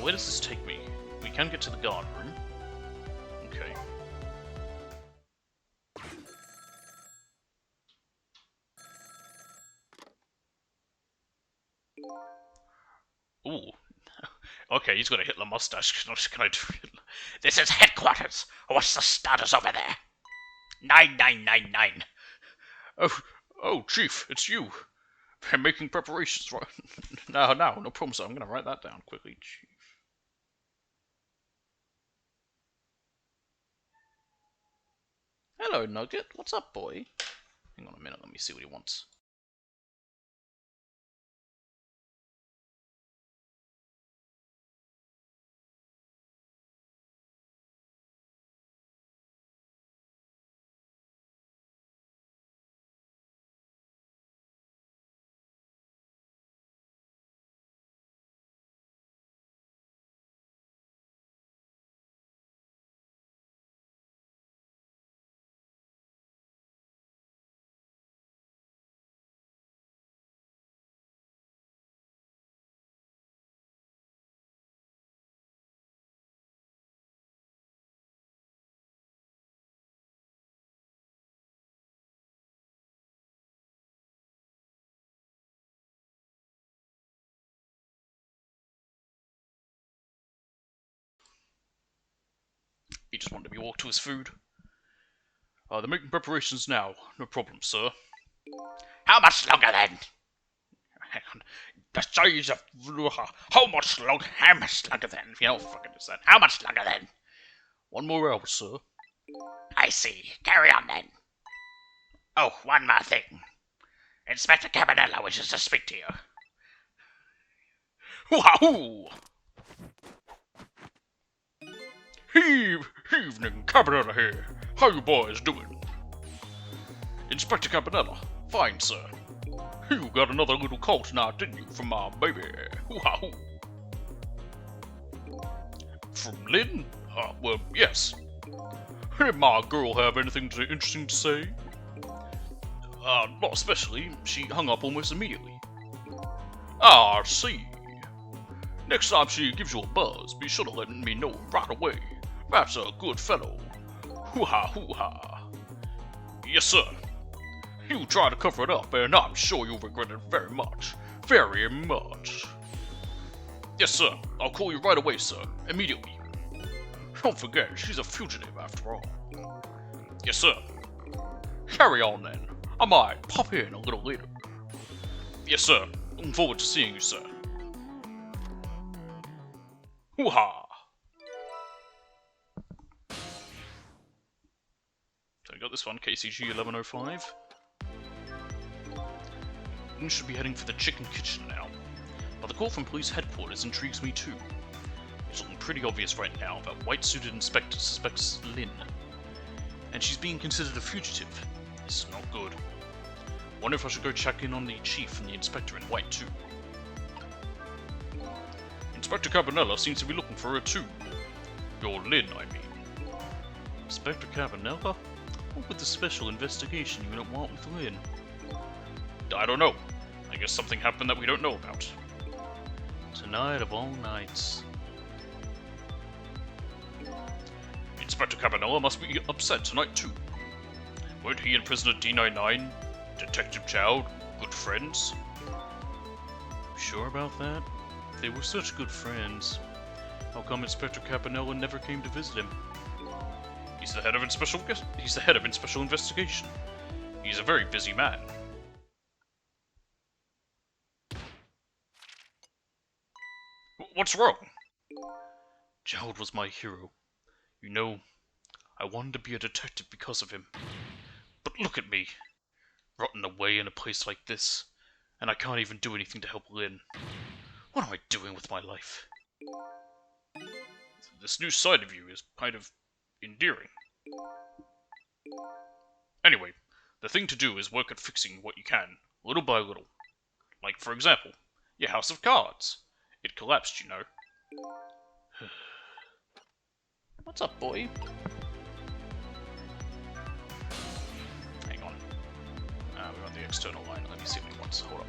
Where does this take me? We can get to the guard room. Okay. Ooh. Okay, he's got a Hitler mustache. Can I do Hitler? This is headquarters. What's the status over there? 9999. Oh, Chief, it's you. I'm making preparations, right? No problem, sir. I'm going to write that down quickly, Chief. Hello, Nugget. What's up, boy? Hang on a minute. Let me see what he wants. He just wanted to be walked to his food. They're making preparations now. No problem, sir. How much longer then? Hang on. The size of... How much longer? How much longer then? If you don't fucking understand. How much longer then? 1 more hour, sir. I see. Carry on then. Oh, one more thing. Inspector Cabanella wishes to speak to you. Wahoo! Evening, Cabanella here. How you boys doing? Inspector Cabanella. Fine, sir. You got another little call tonight, didn't you, from my baby? Wahoo! from Lynn? Well, yes. Did my girl have anything interesting to say? Not especially. She hung up almost immediately. I see. Next time she gives you a buzz, be sure to let me know right away. That's a good fellow. Hoo-ha, hoo-ha. Yes, sir. You try to cover it up, and I'm sure you'll regret it very much. Very much. Yes, sir. I'll call you right away, sir. Immediately. Don't forget, she's a fugitive after all. Yes, sir. Carry on, then. I might pop in a little later. Yes, sir. Looking forward to seeing you, sir. Hoo-ha! So I got this one, KCG 1105. We should be heading for the chicken kitchen now. But the call from police headquarters intrigues me too. It's looking pretty obvious right now that white-suited inspector suspects Lynn. And she's being considered a fugitive. This is not good. Wonder if I should go check in on the chief and the inspector in white too. Inspector Cabanella seems to be looking for her too. Your Lynn, I mean. Inspector Cabanella? What would the special investigation unit want with Lynn? I don't know. I guess something happened that we don't know about. Tonight of all nights. Inspector Cabanella must be upset tonight too. Weren't he and prisoner D99, Detective Child, good friends? Sure about that? They were such good friends. How come Inspector Cabanella never came to visit him? He's the head of special investigation. He's a very busy man. What's wrong? Gerald was my hero. You know, I wanted to be a detective because of him. But look at me, rotting away in a place like this, and I can't even do anything to help Lynn. What am I doing with my life? This new side of you is kind of endearing. Anyway, the thing to do is work at fixing what you can, little by little. Like, for example, your house of cards. It collapsed, you know. What's up, boy? Hang on. We're on the external line. Let me see what he wants. Hold up.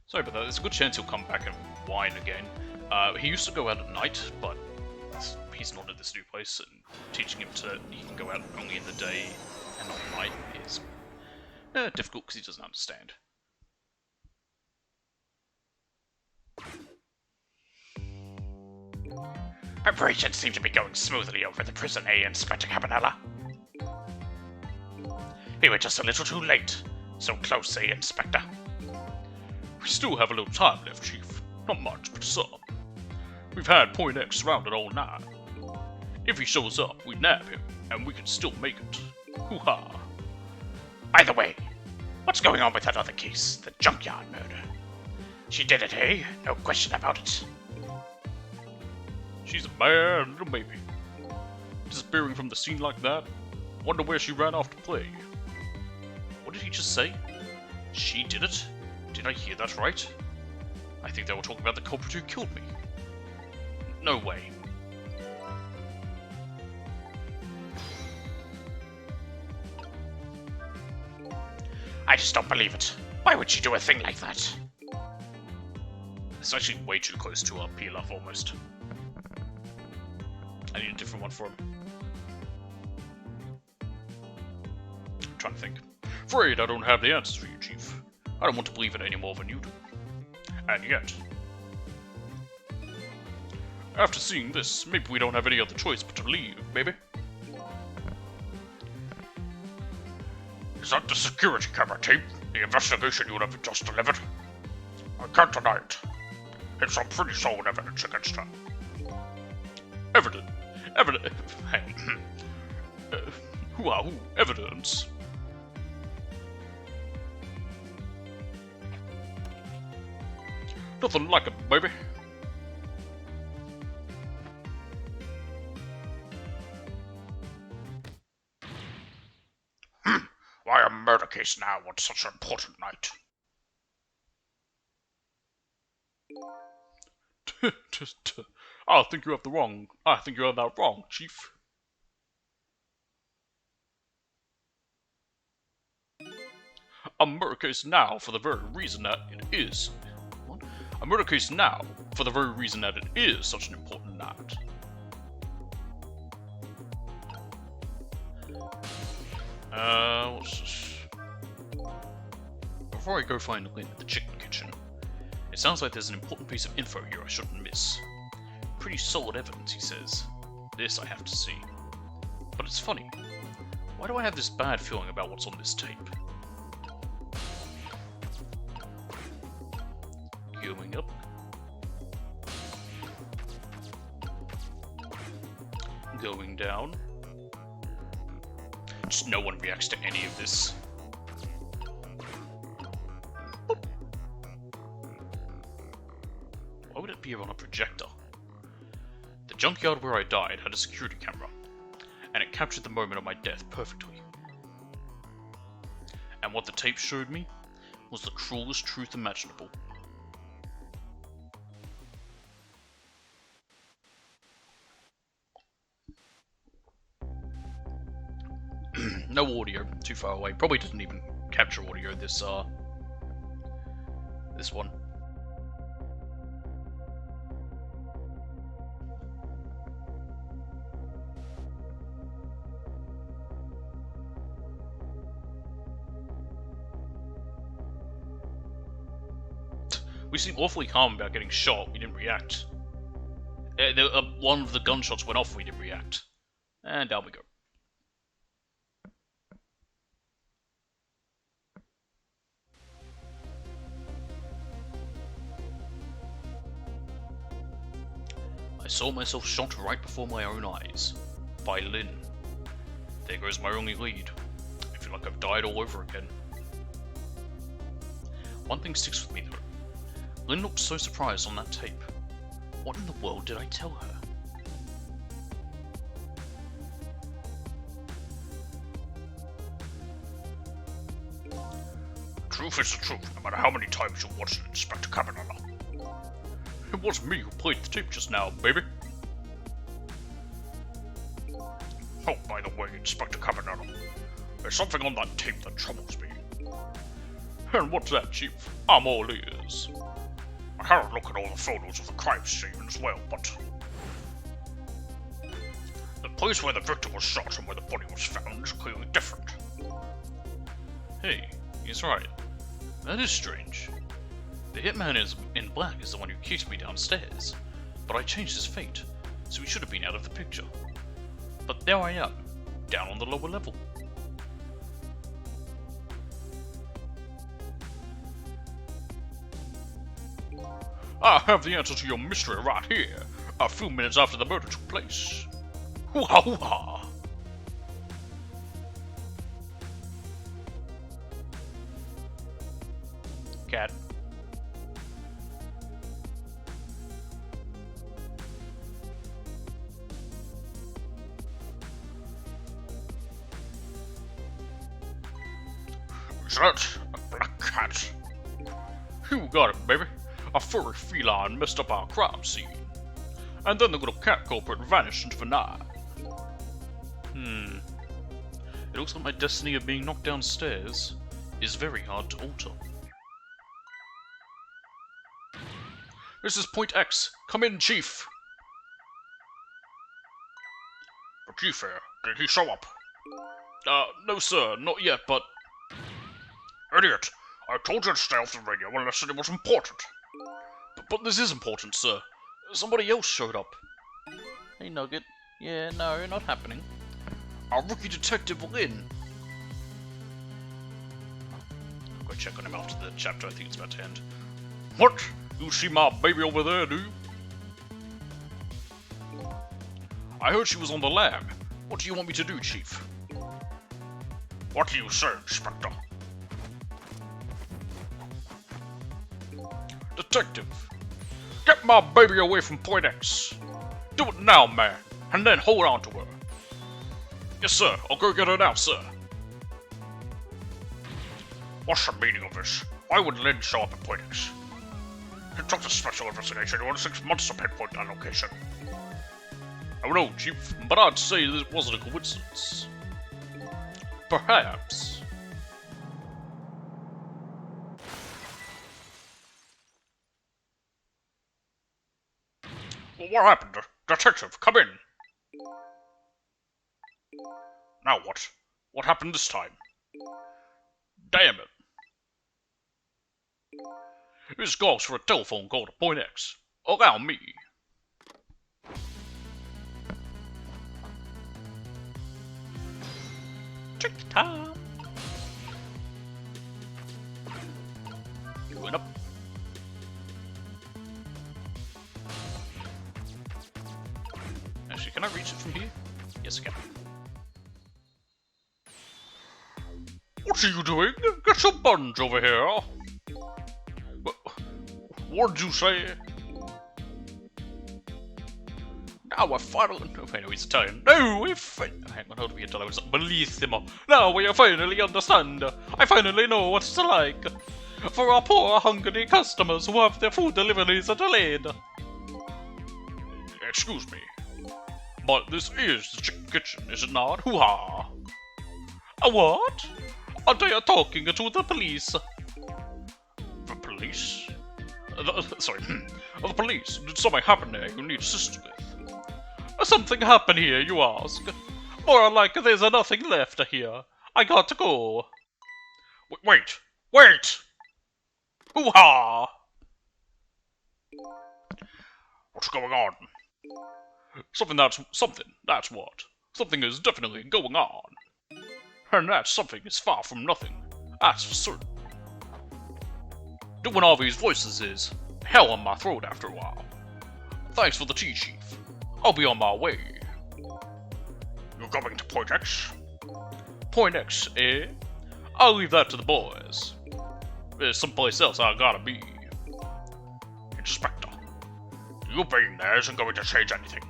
Sorry about that. There's a good chance he'll come back and whine again. He used to go out at night, but he's not at this new place, and teaching him he can go out only in the day and not at night is difficult because he doesn't understand. Operations seem to be going smoothly over the prison, Inspector Cabanella? We were just a little too late. So close, Inspector? We still have a little time left, Chief. Not much, but some. We've had Point X surrounded all night. If he shows up, we nab him, and we can still make it. Hoo-ha. By the way, what's going on with that other case, the junkyard murder? She did it, eh? No question about it. She's a bad little baby. Disappearing from the scene like that? Wonder where she ran off to play. What did he just say? She did it? Did I hear that right? I think they were talking about the culprit who killed me. No way. I just don't believe it. Why would she do a thing like that? It's actually way too close to our PLF almost. I need a different one for him. I'm trying to think. Afraid I don't have the answers for you, Chief. I don't want to believe it any more than you do. And yet, after seeing this, maybe we don't have any other choice but to leave, baby. Is that the security camera tape? The investigation you have just delivered? I can't deny it. It's some pretty solid evidence against her. Evidence? Hang on. Who? Evidence? Nothing like it, baby. Why a murder case now on such an important night? I think you have that wrong, Chief. A murder case now for the very reason that it is. What? A murder case now for the very reason that it is such an important night. What's this? Before I go find Lynn at the chicken kitchen, it sounds like there's an important piece of info here I shouldn't miss. Pretty solid evidence, he says. This I have to see. But it's funny. Why do I have this bad feeling about what's on this tape? Going up. Going down. Just no one reacts to any of this. Boop. Why would it be on a projector? The junkyard where I died had a security camera, and it captured the moment of my death perfectly. And what the tape showed me was the cruelest truth imaginable. No audio, too far away. Probably doesn't even capture audio, this one. We seem awfully calm about getting shot, we didn't react. One of the gunshots went off, we didn't react. And down we go. I saw myself shot right before my own eyes. By Lynn. There goes my only lead. I feel like I've died all over again. One thing sticks with me though. Lynn looked so surprised on that tape. What in the world did I tell her? Truth is the truth, no matter how many times you watch it, Inspector Cabanella. It was me who played the tape just now, baby. Oh, by the way, Inspector Cabanella, there's something on that tape that troubles me. And what's that, Chief? I'm all ears. I had a look at all the photos of the crime scene as well, but the place where the victim was shot and where the body was found is clearly different. Hey, he's right. That is strange. The hitman in black is the one who kicked me downstairs, but I changed his fate. so he should have been out of the picture. But there I am, down on the lower level. I have the answer to your mystery right here, a few minutes after the murder took place. Hoo-ha, hoo-ha! Cat. Is that a black cat? You got it, baby. A furry feline messed up our crime scene. And then the little cat culprit vanished into the night. It looks like my destiny of being knocked downstairs is very hard to alter. This is Point X. Come in, Chief. The chief here, did he show up? No sir, not yet, but... Idiot! I told you to stay off the radio unless it was important. But this is important, sir. Somebody else showed up. Hey, Nugget. Yeah, no, not happening. Our rookie detective, Lynn. I'll go check on him after the chapter. I think it's about to end. What? You see my baby over there, do you? I heard she was on the lam. What do you want me to do, Chief? What do you say, Inspector? Detective. Get my baby away from Point X. Do it now, man, and then hold on to her. Yes, sir. I'll go get her now, sir. What's the meaning of this? Why would Lynn show up at Point X? He took the special investigation on 6 months to pinpoint that location. I don't know, Chief, but I'd say this wasn't a coincidence. Perhaps. Well, what happened? Detective, come in. Now what? What happened this time? Damn it. This calls for a telephone call to Point X. Allow me. Trick time! Going up. Actually, can I reach it from here? Yes, I can. What are you doing? Get your buns over here. What'd you say? Now we're finally... Oh, wait, no, he's Italian. No, we're hang on, how do we Italian? It's bellissimo. Now we finally understand. I finally know what it's like. For our poor, hungry customers who have their food deliveries delayed. Excuse me. But this is the chicken kitchen, is it not? Hoo-ha! A what? Are they talking to the police? The police? Sorry, the police. Did something happen there you need assistance with? Something happened here, you ask? More like there's nothing left here. I got to go. Wait! Wait! Hoo-ha! What's going on? Something, that's what. Something is definitely going on. And that something is far from nothing. That's for certain. Doing all these voices is hell on my throat after a while. Thanks for the tea, Chief. I'll be on my way. You're going to Point X? Point X, eh? I'll leave that to the boys. There's someplace else I gotta be. Inspector, you being there isn't going to change anything.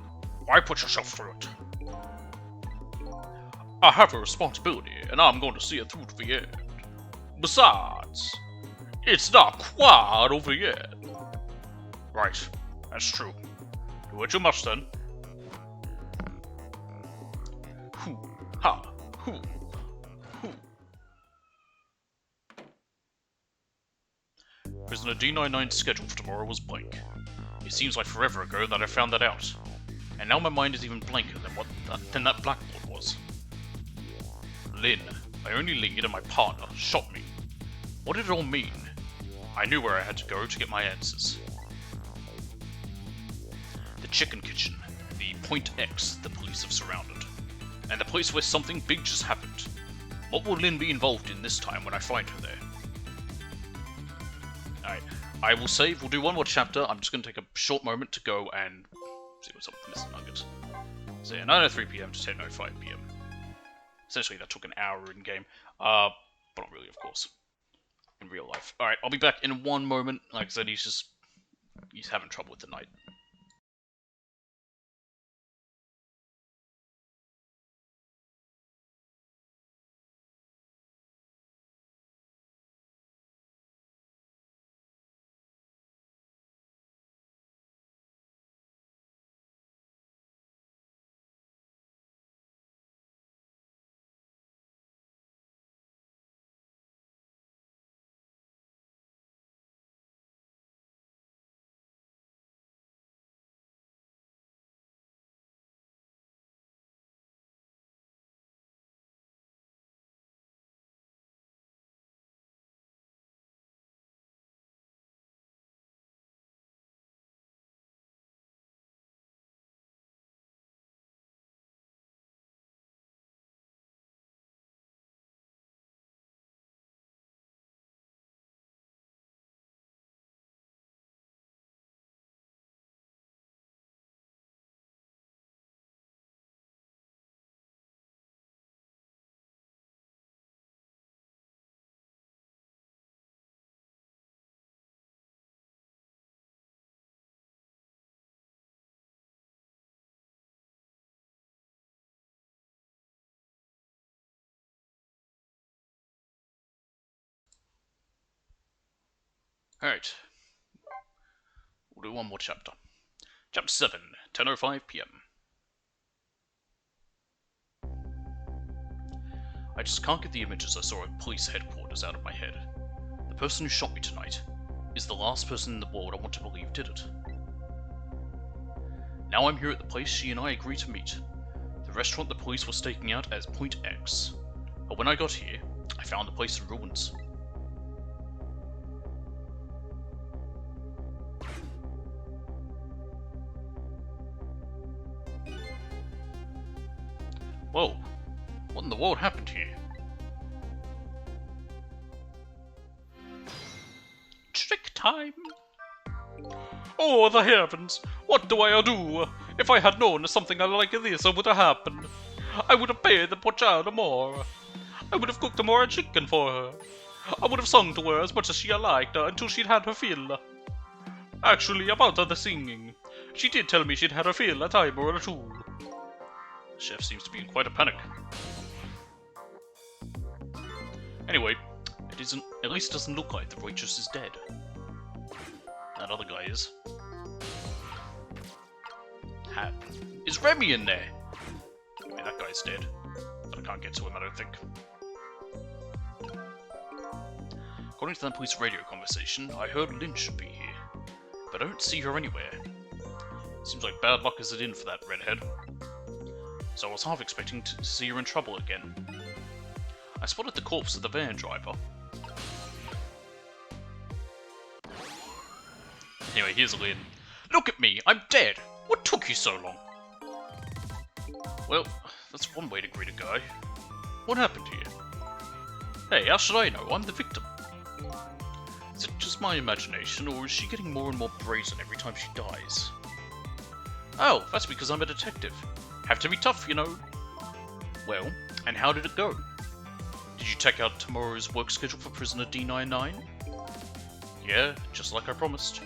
Why put yourself through it? I have a responsibility, and I'm going to see it through to the end. Besides, it's not quite over yet. Right, that's true. Do what you must then. Hoo, ha, hoo, hoo. Prisoner D99's schedule for tomorrow was blank. It seems like forever ago that I found that out. And now my mind is even blanker than that blackboard was. Lynn, my only lead and my partner, shot me. What did it all mean? I knew where I had to go to get my answers. The chicken kitchen. the Point X the police have surrounded, and the place where something big just happened. What will Lynn be involved in this time when I find her there? Alright, I will save, we'll do one more chapter. I'm just going to take a short moment to go and see what's up with Mr. Nugget. So yeah, 9:03 PM to 10:05 PM. Essentially that took an hour in game, but not really, of course, in real life. Alright, I'll be back in one moment. Like I said, he's having trouble with the night. Alright. We'll do one more chapter. Chapter 7, 10:05 PM. I just can't get the images I saw at police headquarters out of my head. The person who shot me tonight is the last person in the world I want to believe did it. Now I'm here at the place she and I agreed to meet, the restaurant the police were staking out as Point X. But when I got here, I found the place in ruins. Whoa, what in the world happened here? Trick time! Oh, the heavens! What do I do? If I had known something like this would have happened, I would have paid the poor child more. I would have cooked more chicken for her. I would have sung to her as much as she liked until she'd had her fill. Actually, about the singing, she did tell me she'd had her fill a time or two. The chef seems to be in quite a panic. Anyway, at least it doesn't look like the waitress is dead. That other guy is. Is Remy in there? I mean, that guy's dead. But I can't get to him, I don't think. According to that police radio conversation, I heard Lynn should be here. But I don't see her anywhere. Seems like bad luck is it in for that redhead. So I was half expecting to see her in trouble again. I spotted the corpse of the van driver. Anyway, here's Lynn. Look at me, I'm dead! What took you so long? Well, that's one way to greet a guy. What happened to you? Hey, how should I know? I'm the victim. Is it just my imagination, or is she getting more and more brazen every time she dies? Oh, that's because I'm a detective. Have to be tough, you know. Well, and how did it go? Did you check out tomorrow's work schedule for prisoner D99? Yeah, just like I promised.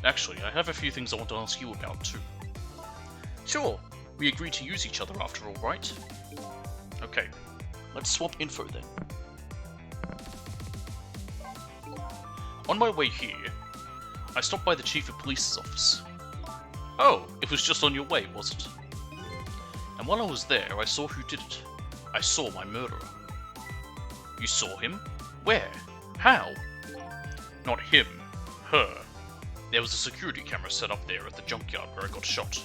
Actually, I have a few things I want to ask you about too. Sure, we agreed to use each other after all, right? Okay, let's swap info then. On my way here, I stopped by the Chief of Police's office. Oh, it was just on your way, was it? And while I was there, I saw who did it. I saw my murderer. You saw him? Where? How? Not him. Her. There was a security camera set up there at the junkyard where I got shot.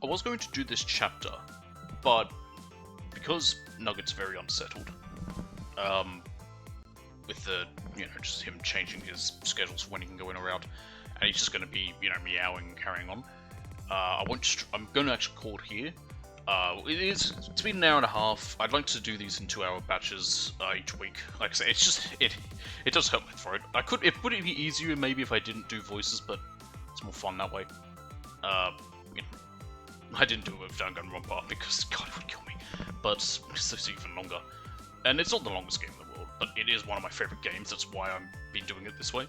I was going to do this chapter, but because Nugget's very unsettled, with the, just him changing his schedules for when he can go in or out, and he's just going to be, meowing and carrying on. I'm going to actually call it here. It's been an hour and a half. I'd like to do these in 2-hour batches each week. Like I say, it's just, it does hurt my throat. It would be easier maybe if I didn't do voices, but it's more fun that way. I didn't do it with Danganronpa because, God, it would kill me. But it's even longer. And it's not the longest game in the world, but it is one of my favorite games. That's why I've been doing it this way.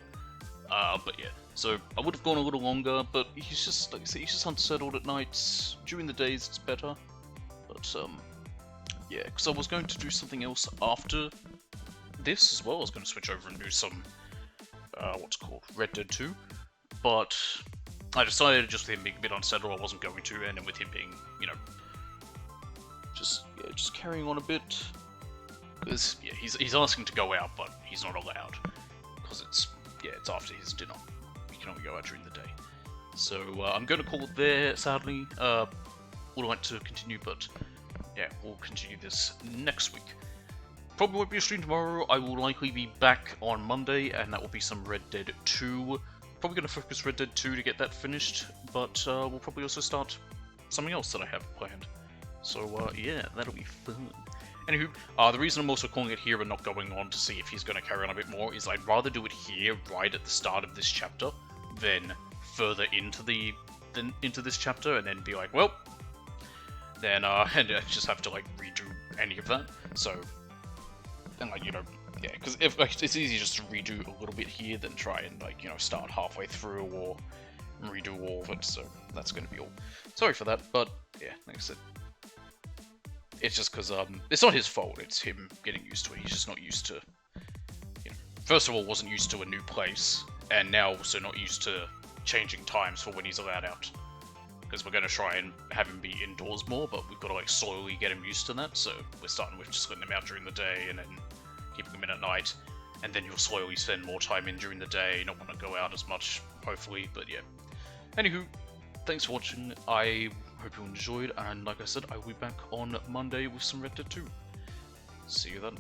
But yeah, so I would have gone a little longer, but he's just, like I say, he's just unsettled at nights. During the days, it's better. But, yeah, because I was going to do something else after this as well. I was going to switch over and do some, Red Dead 2. But I decided just with him being a bit unsettled, I wasn't going to, and then with him being, just carrying on a bit. Because, yeah, he's asking to go out, but he's not allowed. Because it's after his dinner. He can only go out during the day. So, I'm going to call it there, sadly. Would like to continue, but, yeah, we'll continue this next week. Probably won't be a stream tomorrow. I will likely be back on Monday, and that will be some Red Dead 2. Probably going to focus Red Dead 2 to get that finished, but we'll probably also start something else that I have planned. So, yeah, that'll be fun. Anywho, the reason I'm also calling it here and not going on to see if he's going to carry on a bit more is I'd rather do it here, right at the start of this chapter, than further into this chapter, and then be like, well, then, and I just have to, like, redo any of that. So, and, like, yeah, because if it's easy just to redo a little bit here than try and, like, start halfway through or redo all of it, so that's going to be all. Sorry for that, but, yeah, like I said, it's just because, it's not his fault, it's him getting used to it. He's just not used to, first of all, wasn't used to a new place, and now also not used to changing times for when he's allowed out. Because we're going to try and have him be indoors more, but we've got to, like, slowly get him used to that, so we're starting with just letting him out during the day, and then keeping him in at night, and then you'll slowly spend more time in during the day, not want to go out as much, hopefully, but yeah. Anywho, thanks for watching, I hope you enjoyed, and like I said, I will be back on Monday with some Red Dead 2. See you then.